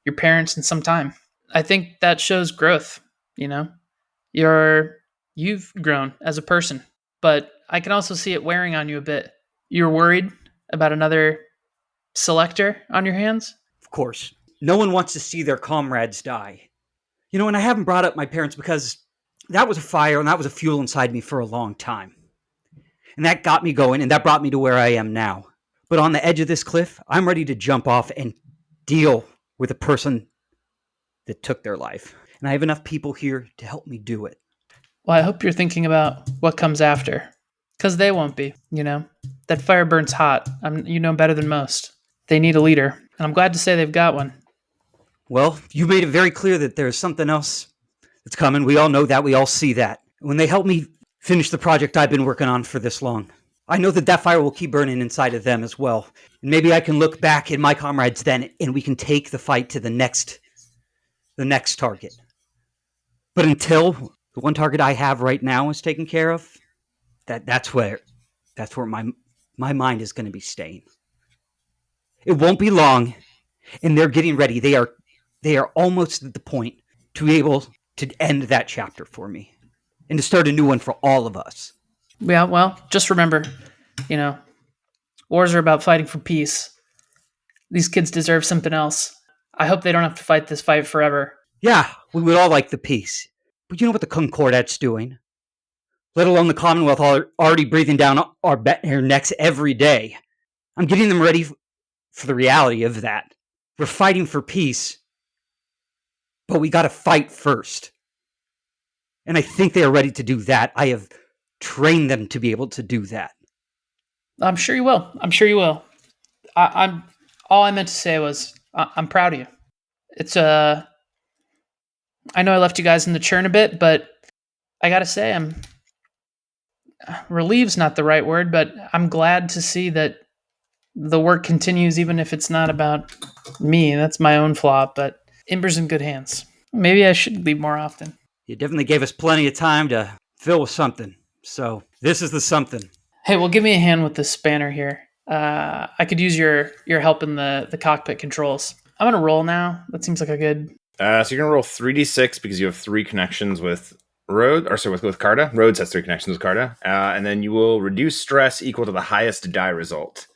your parents in some time. I think that shows growth. You've grown as a person, but I can also see it wearing on you a bit. You're worried about another selector on your hands? Of course. No one wants to see their comrades die. And I haven't brought up my parents because that was a fire and that was a fuel inside me for a long time. And that got me going, and that brought me to where I am now. But on the edge of this cliff, I'm ready to jump off and deal with a person that took their life. And I have enough people here to help me do it. Well, I hope you're thinking about what comes after. Because they won't be, That fire burns hot. You know better than most. They need a leader. And I'm glad to say they've got one. Well, you made it very clear that there's something else that's coming. We all know that. We all see that. When they help me finish the project I've been working on for this long, I know that fire will keep burning inside of them as well. And maybe I can look back at my comrades then, and we can take the fight to the next target. But until the one target I have right now is taken care of, that's where my mind is going to be staying. It won't be long, and they're getting ready. They are almost at the point to be able to end that chapter for me and to start a new one for all of us. Yeah, well, just remember, wars are about fighting for peace. These kids deserve something else. I hope they don't have to fight this fight forever. Yeah, we would all like the peace. But you know what the Concordat's doing? Let alone the Commonwealth already breathing down our necks every day. I'm getting them ready for the reality of that. We're fighting for peace, but we gotta fight first. And I think they are ready to do that. I have trained them to be able to do that. I'm sure you will. I'm all I meant to say was I'm proud of you. It's I know I left you guys in the churn a bit, but I gotta say relieved's not the right word, but I'm glad to see that the work continues, even if it's not about me. That's my own flaw, but Imber's in good hands. Maybe I should leave more often. You definitely gave us plenty of time to fill with something. So this is the something. Hey, well, give me a hand with this spanner here. I could use your help in the cockpit controls. I'm going to roll now. That seems like a good... So you're going to roll 3d6 because you have 3 connections with Rhodes, or sorry, with Carta. Rhodes has 3 connections with Carta. And then you will reduce stress equal to the highest die result.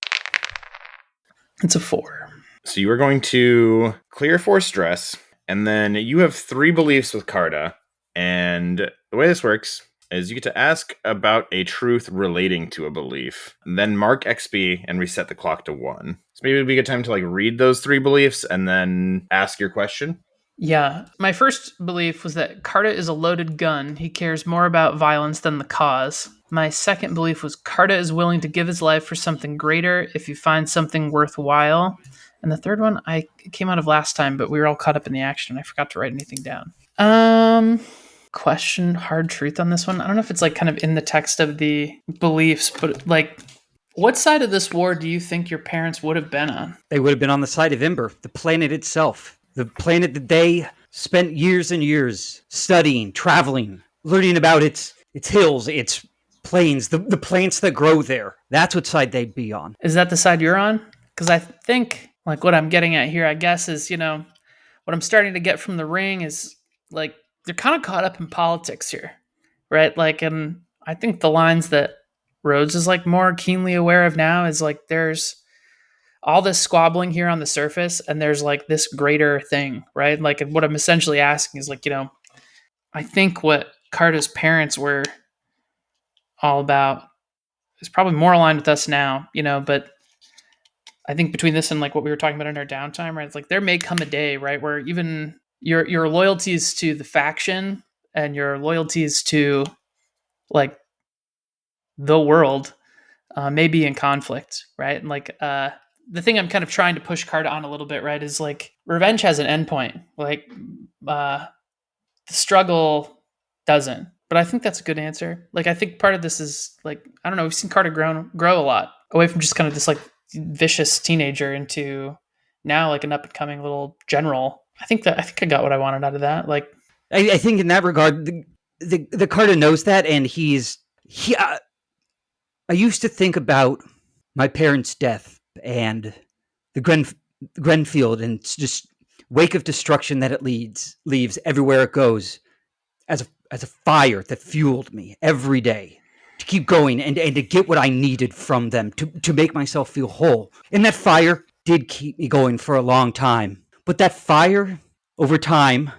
It's a 4. So you are going to clear 4 stress, and then you have 3 beliefs with Carta. And the way this works is you get to ask about a truth relating to a belief, then mark XP and reset the clock to 1. So maybe it'd be a good time to like read those 3 beliefs and then ask your question. Yeah. My first belief was that Carta is a loaded gun. He cares more about violence than the cause. My second belief was Carta is willing to give his life for something greater if he finds something worthwhile. And the third one I came out of last time, but we were all caught up in the action. I forgot to write anything down. Question hard truth on this one. I don't know if it's like kind of in the text of the beliefs, but like, what side of this war do you think your parents would have been on? They would have been on the side of Ember, the planet itself. The planet that they spent years and years studying, traveling, learning about its hills, its plains, the plants that grow there. That's what side they'd be on. Is that the side you're on? Because I think, like, what I'm getting at here, I guess, is, what I'm starting to get from the ring is, like, they're kind of caught up in politics here, right? Like, and I think the lines that Rhodes is, like, more keenly aware of now is, like, there's all this squabbling here on the surface, and there's, like, this greater thing, right? Like, what I'm essentially asking is, like, I think what Carta's parents were all about is probably more aligned with us now, but I think between this and like what we were talking about in our downtime, right? It's like there may come a day, right, where even your loyalties to the faction and your loyalties to like the world may be in conflict, right? And like the thing I'm kind of trying to push Carta on a little bit, right, is like revenge has an endpoint. Like the struggle doesn't. But I think that's a good answer. Like I think part of this is like I don't know. We've seen Carta grow a lot away from just kind of this like vicious teenager into now like an up and coming little general. I think I got what I wanted out of that. Like I think in that regard, the Carta knows that, and I used to think about my parents' death and the Grenfield and just wake of destruction that it leaves everywhere it goes as a fire that fueled me every day to keep going and to get what I needed from them to make myself feel whole. And that fire did keep me going for a long time. But that fire, over time,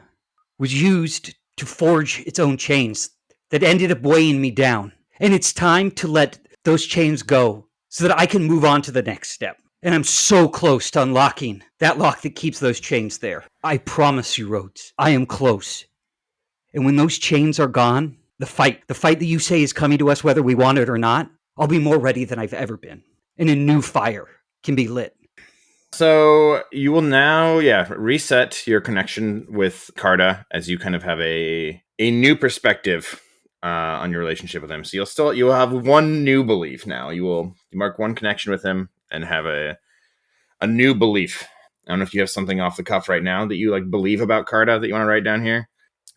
was used to forge its own chains that ended up weighing me down. And it's time to let those chains go so that I can move on to the next step. And I'm so close to unlocking that lock that keeps those chains there. I promise you, Rhodes, I am close. And when those chains are gone, the fight that you say is coming to us whether we want it or not, I'll be more ready than I've ever been. And a new fire can be lit. So you will now, reset your connection with Carta as you kind of have a new perspective on your relationship with him. So you'll have one new belief now. You mark one connection with him and have a new belief. I don't know if you have something off the cuff right now that you like believe about Carta that you want to write down here,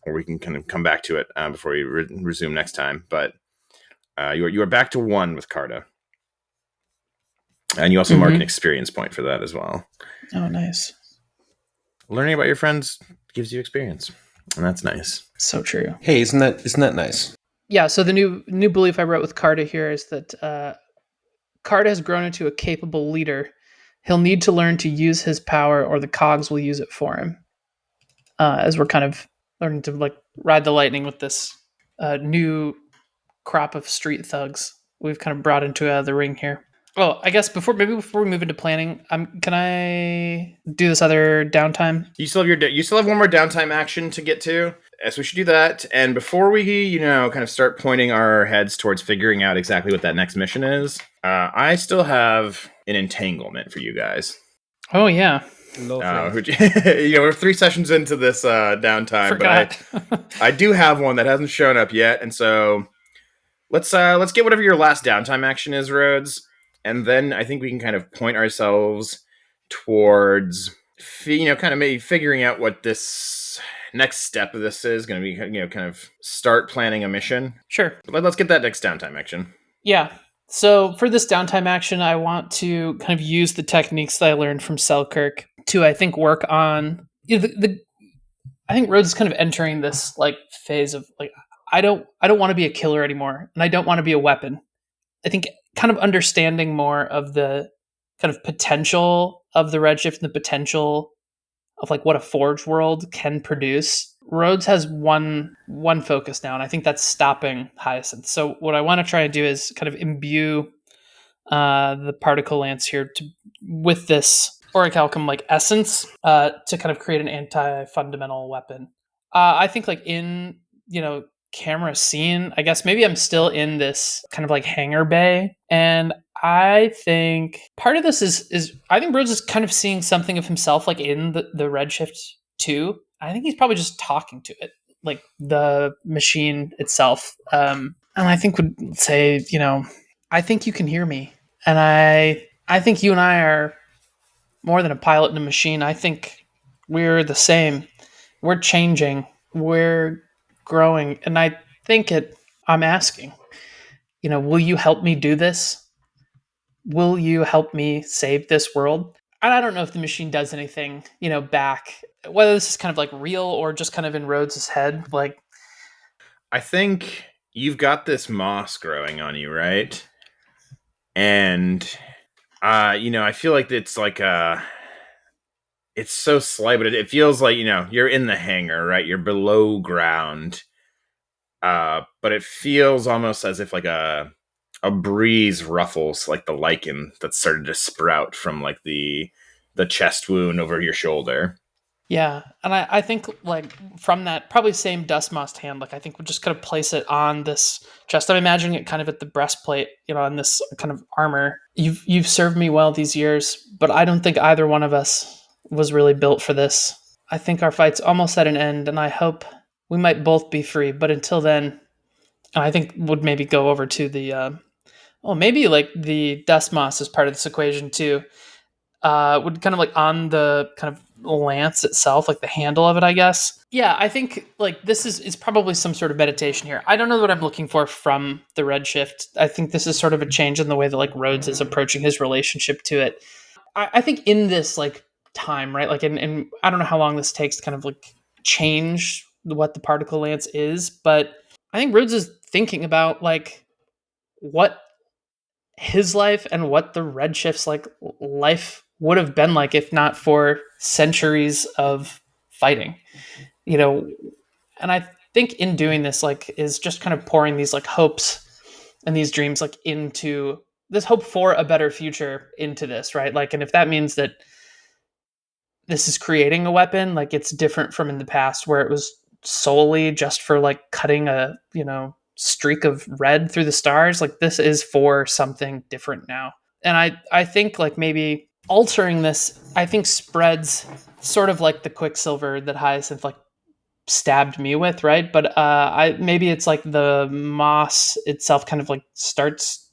or we can kind of come back to it before we resume next time. But you are back to 1 with Carta. And you also mark an experience point for that as well. Oh, nice. Learning about your friends gives you experience, and that's nice. So true. Hey, isn't that nice? Yeah. So the new belief I wrote with Carta here is that Carta has grown into a capable leader. He'll need to learn to use his power, or the cogs will use it for him. As we're kind of learning to like ride the lightning with this new crop of street thugs we've kind of brought into the ring here. Oh, I guess before we move into planning, can I do this other downtime? You still have one more downtime action to get to, so we should do that. And before we, kind of start pointing our heads towards figuring out exactly what that next mission is, I still have an entanglement for you guys. Oh yeah. We're 3 sessions into this downtime, Forgot. but I do have one that hasn't shown up yet, and so let's get whatever your last downtime action is, Rhodes. And then I think we can kind of point ourselves towards, kind of maybe figuring out what this next step of this is going to be, kind of start planning a mission. Sure. But let's get that next downtime action. Yeah. So for this downtime action, I want to kind of use the techniques that I learned from Selkirk to, I think, work on I think Rhodes is kind of entering this like phase of like, I don't want to be a killer anymore, and I don't want to be a weapon. I think kind of understanding more of the kind of potential of the redshift and the potential of like what a forge world can produce Rhodes has one focus now, and I think that's stopping Hyacinth. So what I want to try and do is kind of imbue the particle lance here with this orichalcum like essence to kind of create an anti-fundamental weapon. I think like in camera scene, I guess maybe I'm still in this kind of like hangar bay, and I think part of this is I think Rhodes is kind of seeing something of himself like in the Redshift 2. I think he's probably just talking to it, like the machine itself. And I think would say, I think you can hear me. And I think you and I are more than a pilot and a machine. I think we're the same. We're changing. We're growing. And I think I'm asking, will you help me do this? Will you help me save this world? And I don't know if the machine does anything, back, whether this is kind of like real or just kind of in Rhodes' head. Like, I think you've got this moss growing on you, right? And, I feel like it's like it's so slight, but it feels like, you're in the hangar, right? You're below ground. But it feels almost as if like a breeze ruffles like the lichen that started to sprout from like the chest wound over your shoulder. Yeah, and I think like from that probably same dust mossed hand, like I think we'll just kind of place it on this chest. I'm imagining it kind of at the breastplate, on this kind of armor. You've served me well these years, but I don't think either one of us was really built for this. I think our fight's almost at an end, and I hope we might both be free. But until then, I think would maybe go over to the maybe like the dust moss is part of this equation too. Would kind of like on the kind of lance itself, like the handle of it, I guess. Yeah, I think like this is probably some sort of meditation here. I don't know what I'm looking for from the Redshift. I think this is sort of a change in the way that like Rhodes is approaching his relationship to it. I think in this like time, right? Like and I don't know how long this takes to kind of like change what the particle lance is, but I think Rhodes is thinking about like what his life and what the Redshift's like life would have been like if not for centuries of fighting, and I think in doing this like is just kind of pouring these like hopes and these dreams like into this hope for a better future into this, right? Like, and if that means that this is creating a weapon, like it's different from in the past where it was solely just for like cutting a streak of red through the stars, like this is for something different now. And I think like maybe altering this, I think spreads sort of like the Quicksilver that Hyacinth like stabbed me with, right? But maybe it's like the moss itself kind of like starts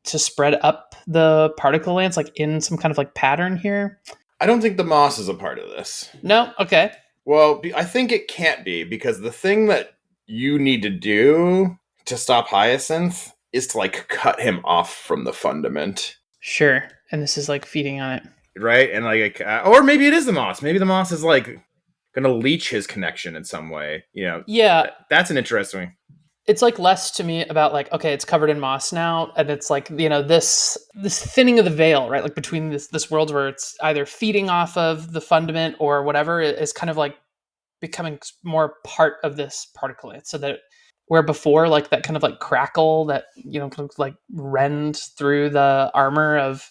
to spread up the particle lance like in some kind of like pattern here. I don't think the moss is a part of this. No? Okay. Well, I think it can't be, because the thing that you need to do to stop Hyacinth is to like cut him off from the fundament. Sure. And this is like feeding on it. Right? And like, or maybe it is the moss. Maybe the moss is like going to leech his connection in some way. Yeah. That's an interesting. It's like less to me about like, okay, it's covered in moss now, and it's like, this thinning of the veil, right? Like between this world where it's either feeding off of the fundament or whatever is kind of like becoming more part of this particle. So that where before like that kind of like crackle that kind of like rend through the armor of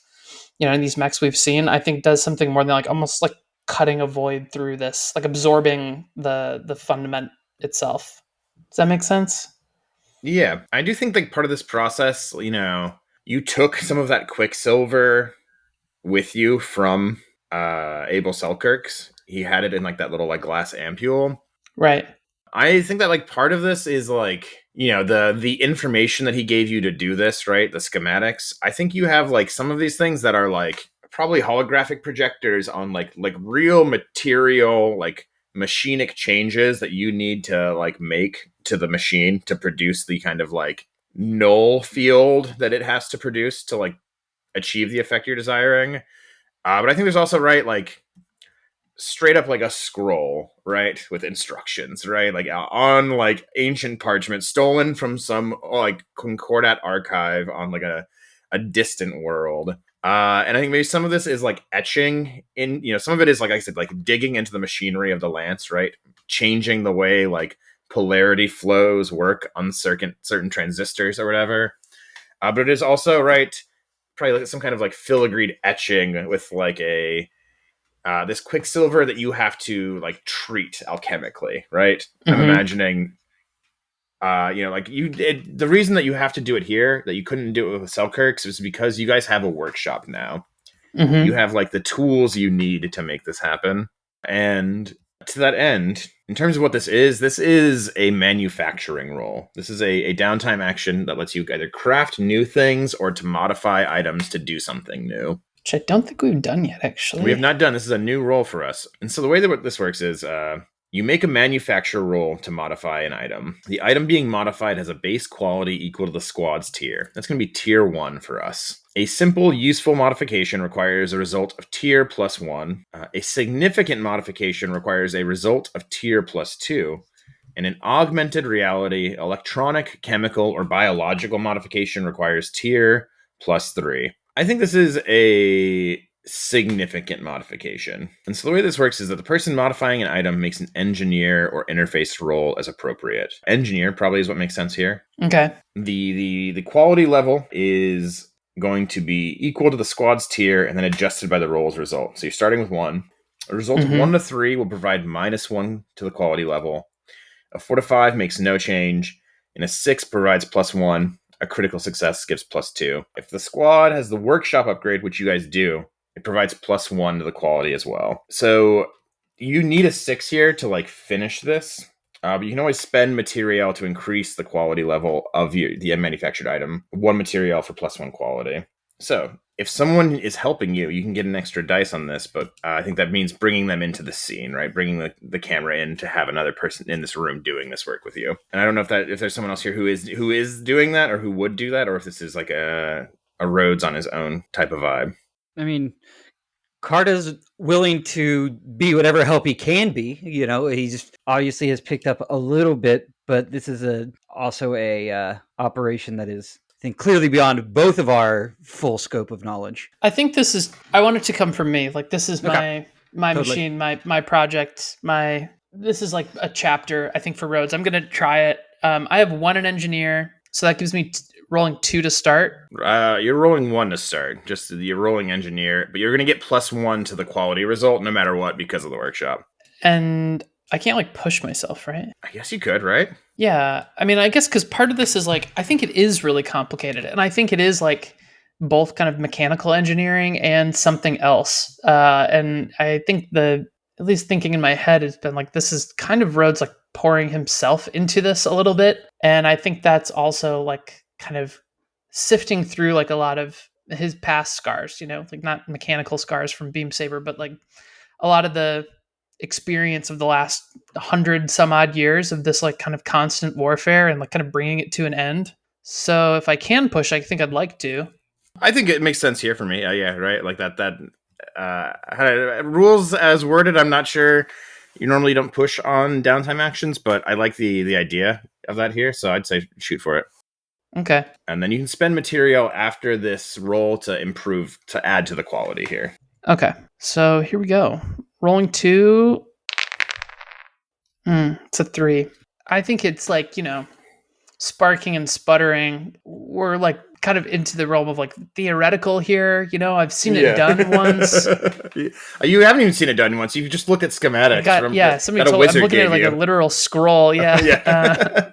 in these mechs we've seen, I think does something more than like almost like cutting a void through this, like absorbing the fundament itself. Does that make sense? Yeah, I do think like part of this process, you took some of that Quicksilver with you from Abel Selkirk's. He had it in like that little like glass ampule. Right. I think that like part of this is like, the information that he gave you to do this, right? The schematics. I think you have like some of these things that are like probably holographic projectors on like real material, like machinic changes that you need to like make to the machine to produce the kind of like null field that it has to produce to like achieve the effect you're desiring. But I think there's also, right, like straight up like a scroll, right, with instructions, right, like on like ancient parchment stolen from some like Concordat archive on like a distant world. And I think maybe some of this is like etching in, some of it is like I said, like digging into the machinery of the lance, right? Changing the way like polarity flows work on certain transistors or whatever. But it is also, right, probably like some kind of like filigreed etching with like a this quicksilver that you have to like treat alchemically, right? I'm imagining the reason that you have to do it here, that you couldn't do it with Selkirk's, is because you guys have a workshop now. You have like the tools you need to make this happen. And to that end, in terms of what this is a manufacturing role. This is a downtime action that lets you either craft new things or to modify items to do something new. Which I don't think we've done yet, actually. We have not done. This is a new role for us. And so the way that this works is you make a manufacture roll to modify an item. The item being modified has a base quality equal to the squad's tier. That's going to be tier 1 for us. A simple, useful modification requires a result of tier plus 1. A significant modification requires a result of tier plus 2. And an augmented reality, electronic, chemical, or biological modification requires tier plus 3. I think this is a significant modification. And so the way this works is that the person modifying an item makes an engineer or interface roll as appropriate. Engineer probably is what makes sense here. Okay. The quality level is going to be equal to the squad's tier and then adjusted by the roll's result. So you're starting with 1. A result of 1 to 3 will provide -1 to the quality level. A 4 to 5 makes no change, and a 6 provides +1. A critical success gives +2. If the squad has the workshop upgrade, which you guys do, it provides +1 to the quality as well. So you need a 6 here to like finish this. But you can always spend material to increase the quality level of the manufactured item. 1 material for +1 quality. So if someone is helping you, you can get an extra dice on this, but I think that means bringing them into the scene, right? Bringing the camera in to have another person in this room doing this work with you. And I don't know if there's someone else here who is doing that or who would do that, or if this is like a Rhodes on his own type of vibe. I mean, Carta's willing to be whatever help he can be. He's obviously has picked up a little bit, but this is also a operation that is, I think, clearly beyond both of our full scope of knowledge. I think I want it to come from me. Like, this is my totally. Machine, my project, this is like a chapter, I think, for Rhodes. I'm going to try it. I have 1 in engineer, so that gives me rolling 2 to start. You're rolling 1 to start. Just you're rolling engineer, but you're going to get +1 to the quality result no matter what because of the workshop. And I can't like push myself, right? I guess you could, right? Yeah. I mean, I guess because part of this is like, I think it is really complicated. And I think it is like both kind of mechanical engineering and something else. And I think at least thinking in my head, has been like, this is kind of Rhodes like pouring himself into this a little bit. And I think that's also like kind of sifting through like a lot of his past scars, like not mechanical scars from Beam Saber, but like a lot of the experience of the last 100 some odd years of this like kind of constant warfare and like kind of bringing it to an end. So if I can push, I think I'd like to. I think it makes sense here for me. Yeah, right. Like that rules as worded. I'm not sure. You normally don't push on downtime actions, but I like the idea of that here. So I'd say shoot for it. Okay. And then you can spend material after this roll to add to the quality here. Okay. So here we go. Rolling 2. It's a 3. I think it's like, sparking and sputtering. We're like kind of into the realm of like theoretical here. I've seen it done once. You haven't even seen it done once. You've just looked at schematics. Somebody told me. I'm looking at like a literal scroll. Yeah. Yeah.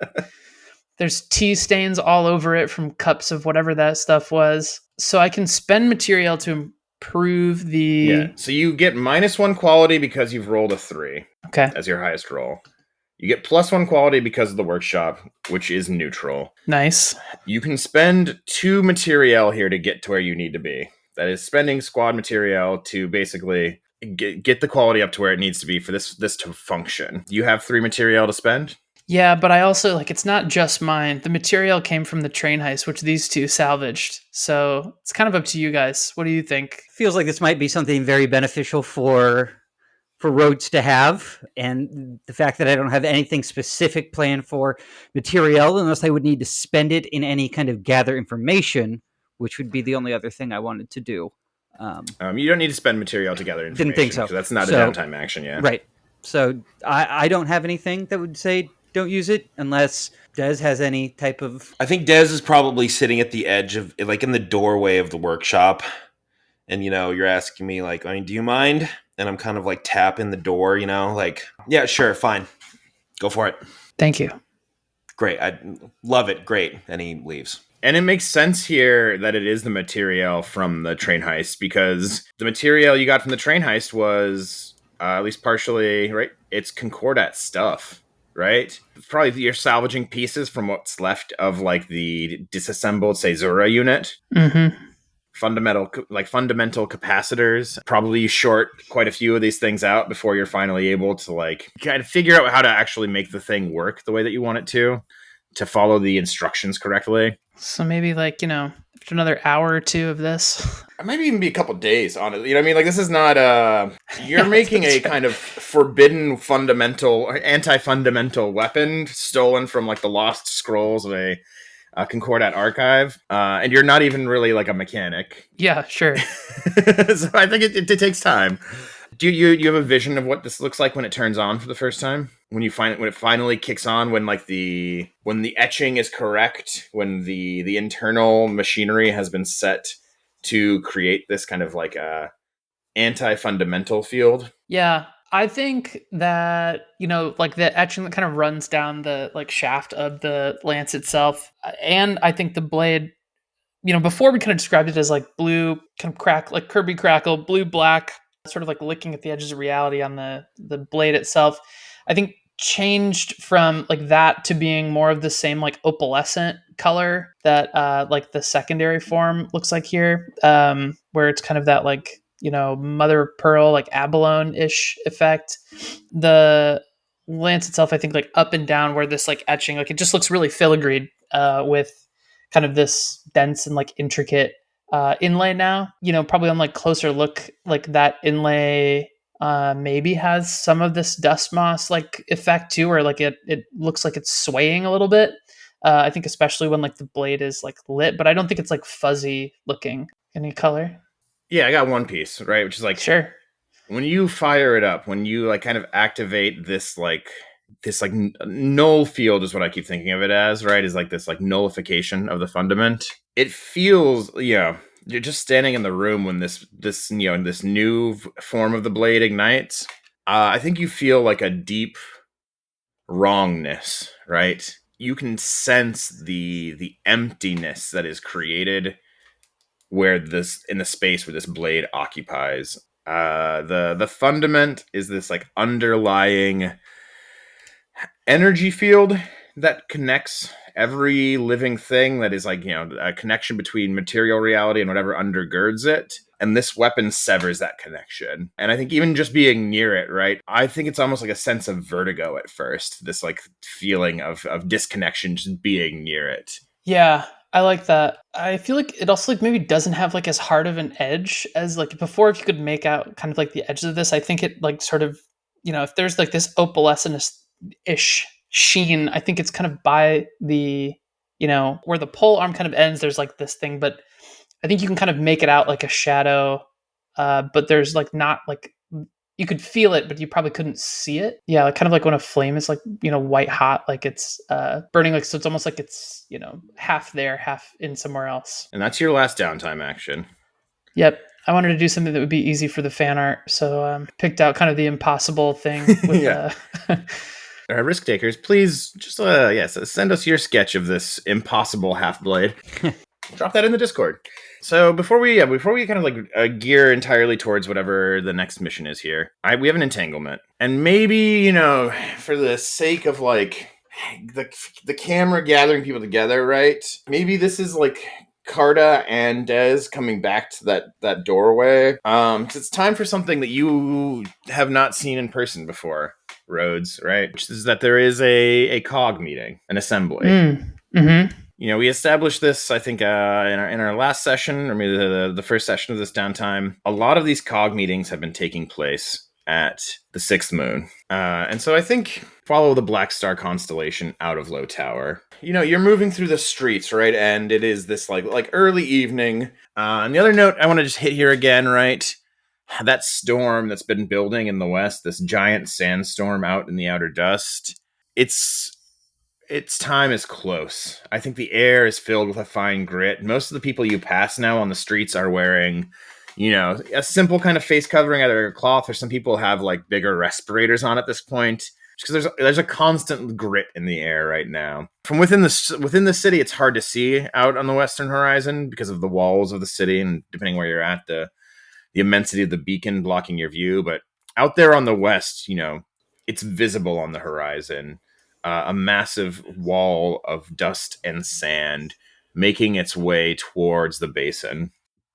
There's tea stains all over it from cups of whatever that stuff was. So I can spend material to improve the... Yeah, so you get -1 quality because you've rolled a 3 as your highest roll. You get +1 quality because of the workshop, which is neutral. Nice. You can spend 2 material here to get to where you need to be. That is spending squad material to basically get the quality up to where it needs to be for this to function. You have 3 material to spend? Yeah, but I also, like, it's not just mine. The material came from the train heist, which these 2 salvaged. So it's kind of up to you guys. What do you think? Feels like this might be something very beneficial for Rhodes to have. And the fact that I don't have anything specific planned for material, unless I would need to spend it in any kind of gather information, which would be the only other thing I wanted to do. You don't need to spend material to gather information. Didn't think so. 'Cause that's not a downtime action, yeah. Right. So I don't have anything that would say don't use it unless Des has any type of... I think Des is probably sitting at the edge of, like, in the doorway of the workshop. And, you're asking me, like, I mean, do you mind? And I'm kind of, like, tapping the door, like, yeah, sure, fine. Go for it. Thank you. Great. I love it. Great. And he leaves. And it makes sense here that it is the material from the train heist, because the material you got from the train heist was, at least partially, right? It's Concordat stuff, right? Probably you're salvaging pieces from what's left of, like, the disassembled Caesura unit. Mm-hmm. Fundamental capacitors. Probably you short quite a few of these things out before you're finally able to, like, kind of figure out how to actually make the thing work the way that you want it to follow the instructions correctly. So maybe, like, after another hour or two of this, It might even be a couple days, honestly. You know what I mean? Like, this is not you're Yeah, making a that's right. kind of forbidden fundamental, anti-fundamental weapon stolen from, like, the lost scrolls of a Concordat archive, and you're not even really, like, a mechanic. Yeah, sure. So I think it takes time. Do you have a vision of what this looks like when it turns on for the first time? When it finally kicks on, when, like, when the etching is correct, when the internal machinery has been set to create this kind of, like, anti-fundamental field? Yeah, I think that, like, the etching that kind of runs down the, like, shaft of the lance itself, and I think the blade, before we kind of described it as, like, blue, kind of crack, like Kirby crackle, blue, black, sort of like licking at the edges of reality on the blade itself, I think changed from, like, that to being more of the same, like, opalescent color that, like, the secondary form looks like here, where it's kind of that, like, mother of pearl, like abalone-ish effect. The lance itself, I think, like, up and down where this, like, etching, like, it just looks really filigreed, with kind of this dense and, like, intricate inlay now. Probably on, like, closer look, like, that inlay maybe has some of this dust moss, like, effect too, where, like, it looks like it's swaying a little bit. I think especially when, like, the blade is, like, lit, but I don't think it's, like, fuzzy looking. Any color? Yeah, I got one piece, right? Which is, like, Sure. when you fire it up, when you, like, kind of activate this null field is what I keep thinking of it as, right? Is, like, this, like, nullification of the fundament. It feels, you're just standing in the room when this new form of the blade ignites. I think you feel, like, a deep wrongness, right? You can sense the emptiness that is created in the space where this blade occupies. The fundament is this, like, underlying energy field that connects every living thing, that is, like, a connection between material reality and whatever undergirds it. And this weapon severs that connection. And I think even just being near it, right? I think it's almost like a sense of vertigo at first. This, like, feeling of disconnection just being near it. Yeah, I like that. I feel like it also, like, maybe doesn't have, like, as hard of an edge as, like, before. If you could make out kind of, like, the edges of this, I think it, like, sort of, if there's, like, this opalescent-ish sheen, I think it's kind of by the, where the pole arm kind of ends, there's, like, this thing, but I think you can kind of make it out like a shadow, but there's, like, not, like, you could feel it, but you probably couldn't see it. Yeah, like, kind of like when a flame is, like, white hot, like it's burning, like, so it's almost like it's, half there, half in somewhere else. And that's your last downtime action. Yep. I wanted to do something that would be easy for the fan art, so picked out kind of the impossible thing. With, Yeah. Risk takers, please just send us your sketch of this impossible half blade. Drop that in the Discord. So before we kind of, like, gear entirely towards whatever the next mission is here, we have an entanglement, and maybe, for the sake of, like, the camera gathering people together, right? Maybe this is, like, Carta and Des coming back to that doorway. 'Cause it's time for something that you have not seen in person before, Rhodes, right? Which is that there is a COG meeting, an assembly. Mm-hmm. We established this, I think, in our last session, or maybe the first session of this downtime. A lot of these COG meetings have been taking place at the sixth moon. And so I think follow the Black Star Constellation out of Low Tower. You're moving through the streets, right? And it is this like early evening. And the other note I want to just hit here again, right? That storm that's been building in the west, this giant sandstorm out in the outer dust, its time is close. I think the air is filled with a fine grit. Most of the people you pass now on the streets are wearing, a simple kind of face covering, either a cloth, or some people have like bigger respirators on at this point. Because there's a constant grit in the air right now. From within the city, it's hard to see out on the western horizon because of the walls of the city, and depending where you're at, the immensity of the beacon blocking your view. But out there on the west, it's visible on the horizon. A massive wall of dust and sand making its way towards the basin.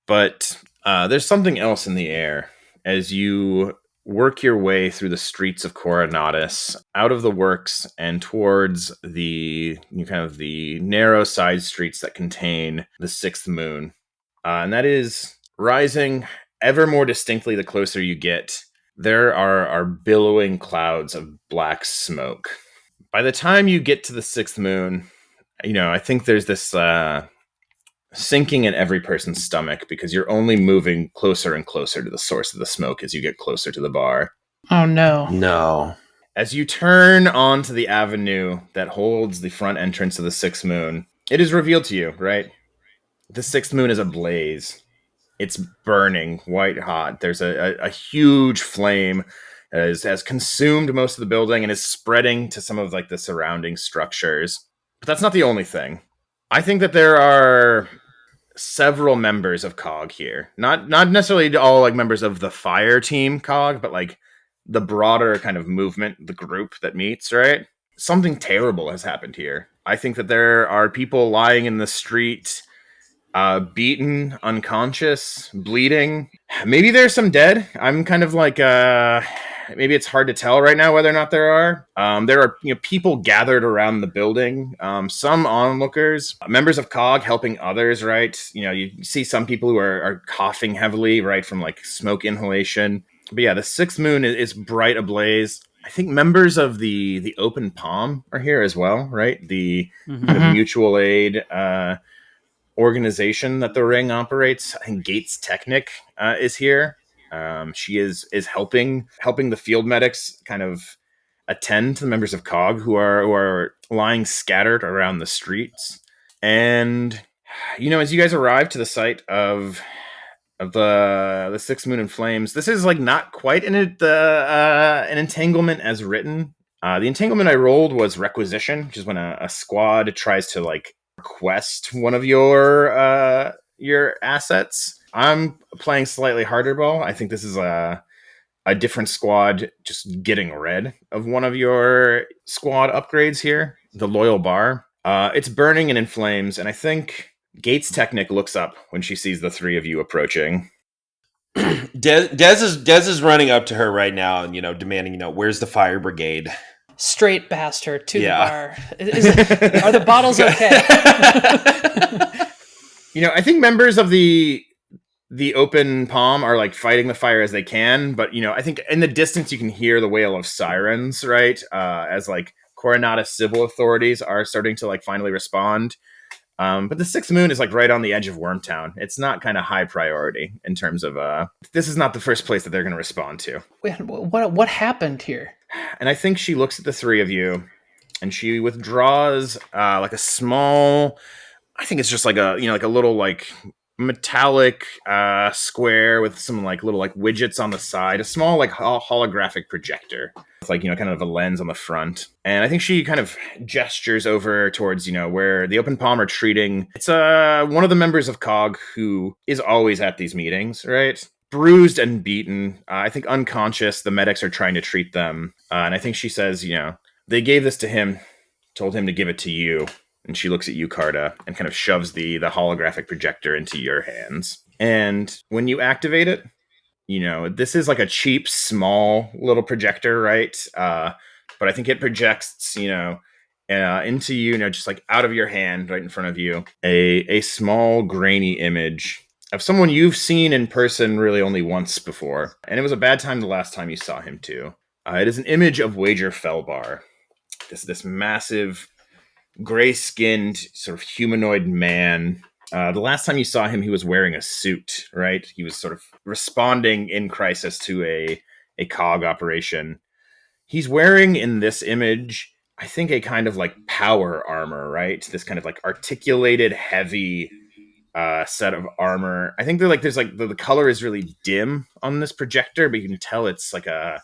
But there's something else in the air as you work your way through the streets of Coronatus, out of the works and towards the narrow side streets that contain the sixth moon. And that is rising ever more distinctly the closer you get. There are billowing clouds of black smoke. By the time you get to the sixth moon, I think there's this sinking in every person's stomach because you're only moving closer and closer to the source of the smoke as you get closer to the bar. Oh, no. No. As you turn onto the avenue that holds the front entrance of the sixth moon, it is revealed to you, right? The sixth moon is ablaze. It's burning white hot. There's a huge flame that has consumed most of the building and is spreading to some of like the surrounding structures. But that's not the only thing. I think that there are several members of COG here. Not necessarily all like members of the fire team COG, but like the broader kind of movement, the group that meets, right? Something terrible has happened here. I think that there are people lying in the street, beaten, unconscious, bleeding. Maybe there's some dead. I'm kind of like, maybe it's hard to tell right now whether or not there are. There are people gathered around the building, some onlookers, members of COG helping others, right? You see some people who are coughing heavily, right, from like smoke inhalation. But yeah, the sixth moon is bright ablaze. I think members of the Open Palm are here as well, right? The kind of mutual aid organization that the ring operates. I think Gates Technic is here. She is helping the field medics kind of attend to the members of COG who are lying scattered around the streets. And as you guys arrive to the site of the sixth moon in flames, this is like not quite an entanglement as written. The entanglement I rolled was requisition, which is when a squad tries to like request one of your assets. I'm playing slightly harder ball. I think this is a different squad just getting rid of one of your squad upgrades here, the Loyal Bar. It's burning and in flames, and I think Gates Technic looks up when she sees the three of you approaching. Dez is running up to her right now and demanding, where's the fire brigade? Straight past her to the bar. Are the bottles okay? I think members of the Open Palm are like fighting the fire as they can, but I think in the distance you can hear the wail of sirens, right? As like Coronata civil authorities are starting to like finally respond. But the sixth moon is like right on the edge of Wormtown. It's not kind of high priority in terms of this is not the first place that they're going to respond to. Wait, what happened here? And I think she looks at the three of you and she withdraws like a small, I think it's just like a like a little like metallic square with some like little like widgets on the side, a small like holographic projector with like kind of a lens on the front. And I think she kind of gestures over towards where the Open Palm are treating. It's one of the members of COG who is always at these meetings, right? Bruised and beaten, I think unconscious. The medics are trying to treat them, and I think she says, they gave this to him, told him to give it to you. And she looks at you, Carta, and kind of shoves the holographic projector into your hands. And when you activate it, this is like a cheap, small little projector, right? But I think it projects, into you, just like out of your hand, right in front of you, a small grainy image of someone you've seen in person really only once before. And it was a bad time the last time you saw him, too. It is an image of Wager Felbar. This massive, gray-skinned, sort of humanoid man. The last time you saw him, he was wearing a suit, right? He was sort of responding in crisis to a COG operation. He's wearing, in this image, I think a kind of like power armor, right? This kind of like articulated, heavy set of armor. I think there's like the color is really dim on this projector, but you can tell it's like a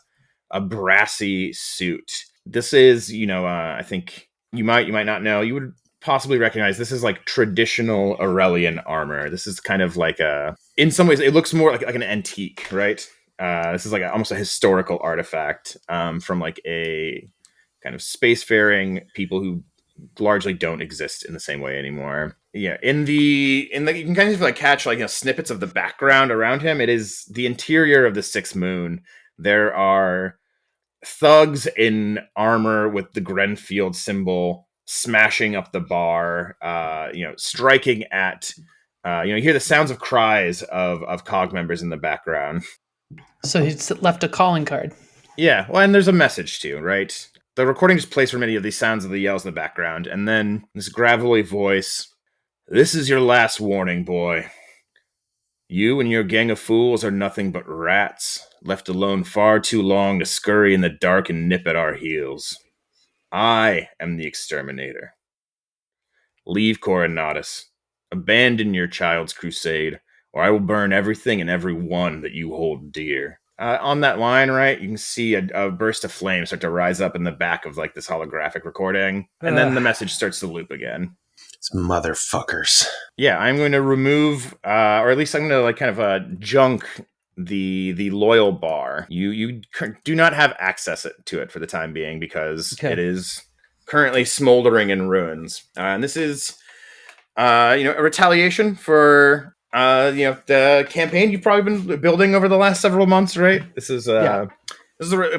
brassy suit. This is, I think you might not know. You would possibly recognize this is like traditional Aurelian armor. This is kind of like in some ways, it looks more like an antique, right? This is like almost a historical artifact from like a kind of spacefaring people who largely don't exist in the same way anymore. Yeah, in the you can kind of like catch like snippets of the background around him. It is the interior of the Sixth Moon. There are thugs in armor with the Grenfield symbol smashing up the bar, striking at, you hear the sounds of cries of COG members in the background. So he's left a calling card. Yeah, well, and there's a message too, right? The recording just plays for many of these sounds of the yells in the background, and then this gravelly voice, "This is your last warning, boy. You and your gang of fools are nothing but rats, left alone far too long to scurry in the dark and nip at our heels. I am the exterminator. Leave Coronatus. Abandon your child's crusade, or I will burn everything and everyone that you hold dear." On that line, right, you can see a burst of flame start to rise up in the back of like this holographic recording, and then the message starts to loop again. It's motherfuckers. Yeah, I'm going to remove, or at least I'm going to like kind of junk the loyal bar. You do not have access to it for the time being because it is currently smoldering in ruins, and this is a retaliation for the campaign you've probably been building over the last several months, right? This is a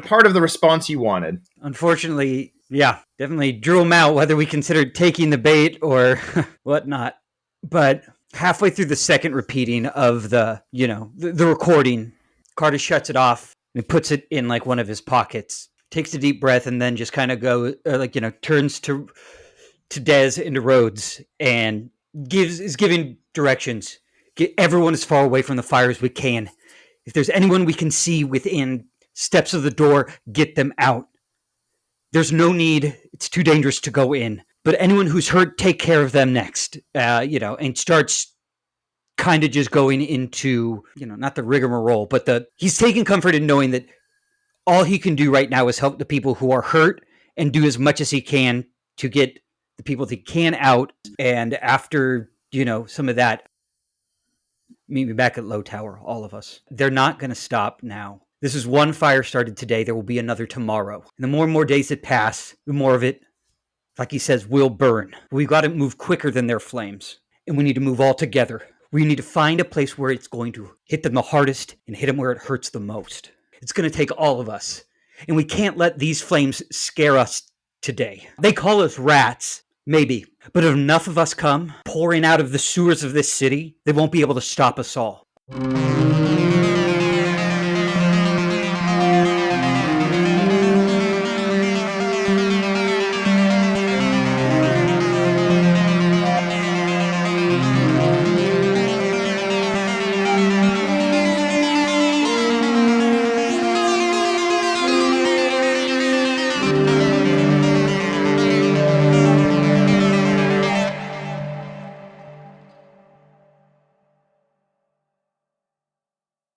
part of the response you wanted. Unfortunately, yeah, definitely drew them out, whether we considered taking the bait or whatnot. But halfway through the second repeating of the recording, Carta shuts it off and puts it in like one of his pockets, takes a deep breath, and then just kind of turns to Dez and to Rhodes and is giving directions. Get everyone as far away from the fire as we can. If there's anyone we can see within steps of the door, get them out. There's no need. It's too dangerous to go in. But anyone who's hurt, take care of them next. And starts kind of just going into, not the rigmarole, but he's taking comfort in knowing that all he can do right now is help the people who are hurt and do as much as he can to get the people that can out. And after, some of that, meet me back at Low Tower, all of us. They're not going to stop now. This is one fire started today. There will be another tomorrow. And the more and more days that pass, the more of it, like he says, will burn. We've got to move quicker than their flames. And we need to move all together. We need to find a place where it's going to hit them the hardest and hit them where it hurts the most. It's going to take all of us. And we can't let these flames scare us today. They call us rats. Maybe. But if enough of us come pouring out of the sewers of this city, they won't be able to stop us all.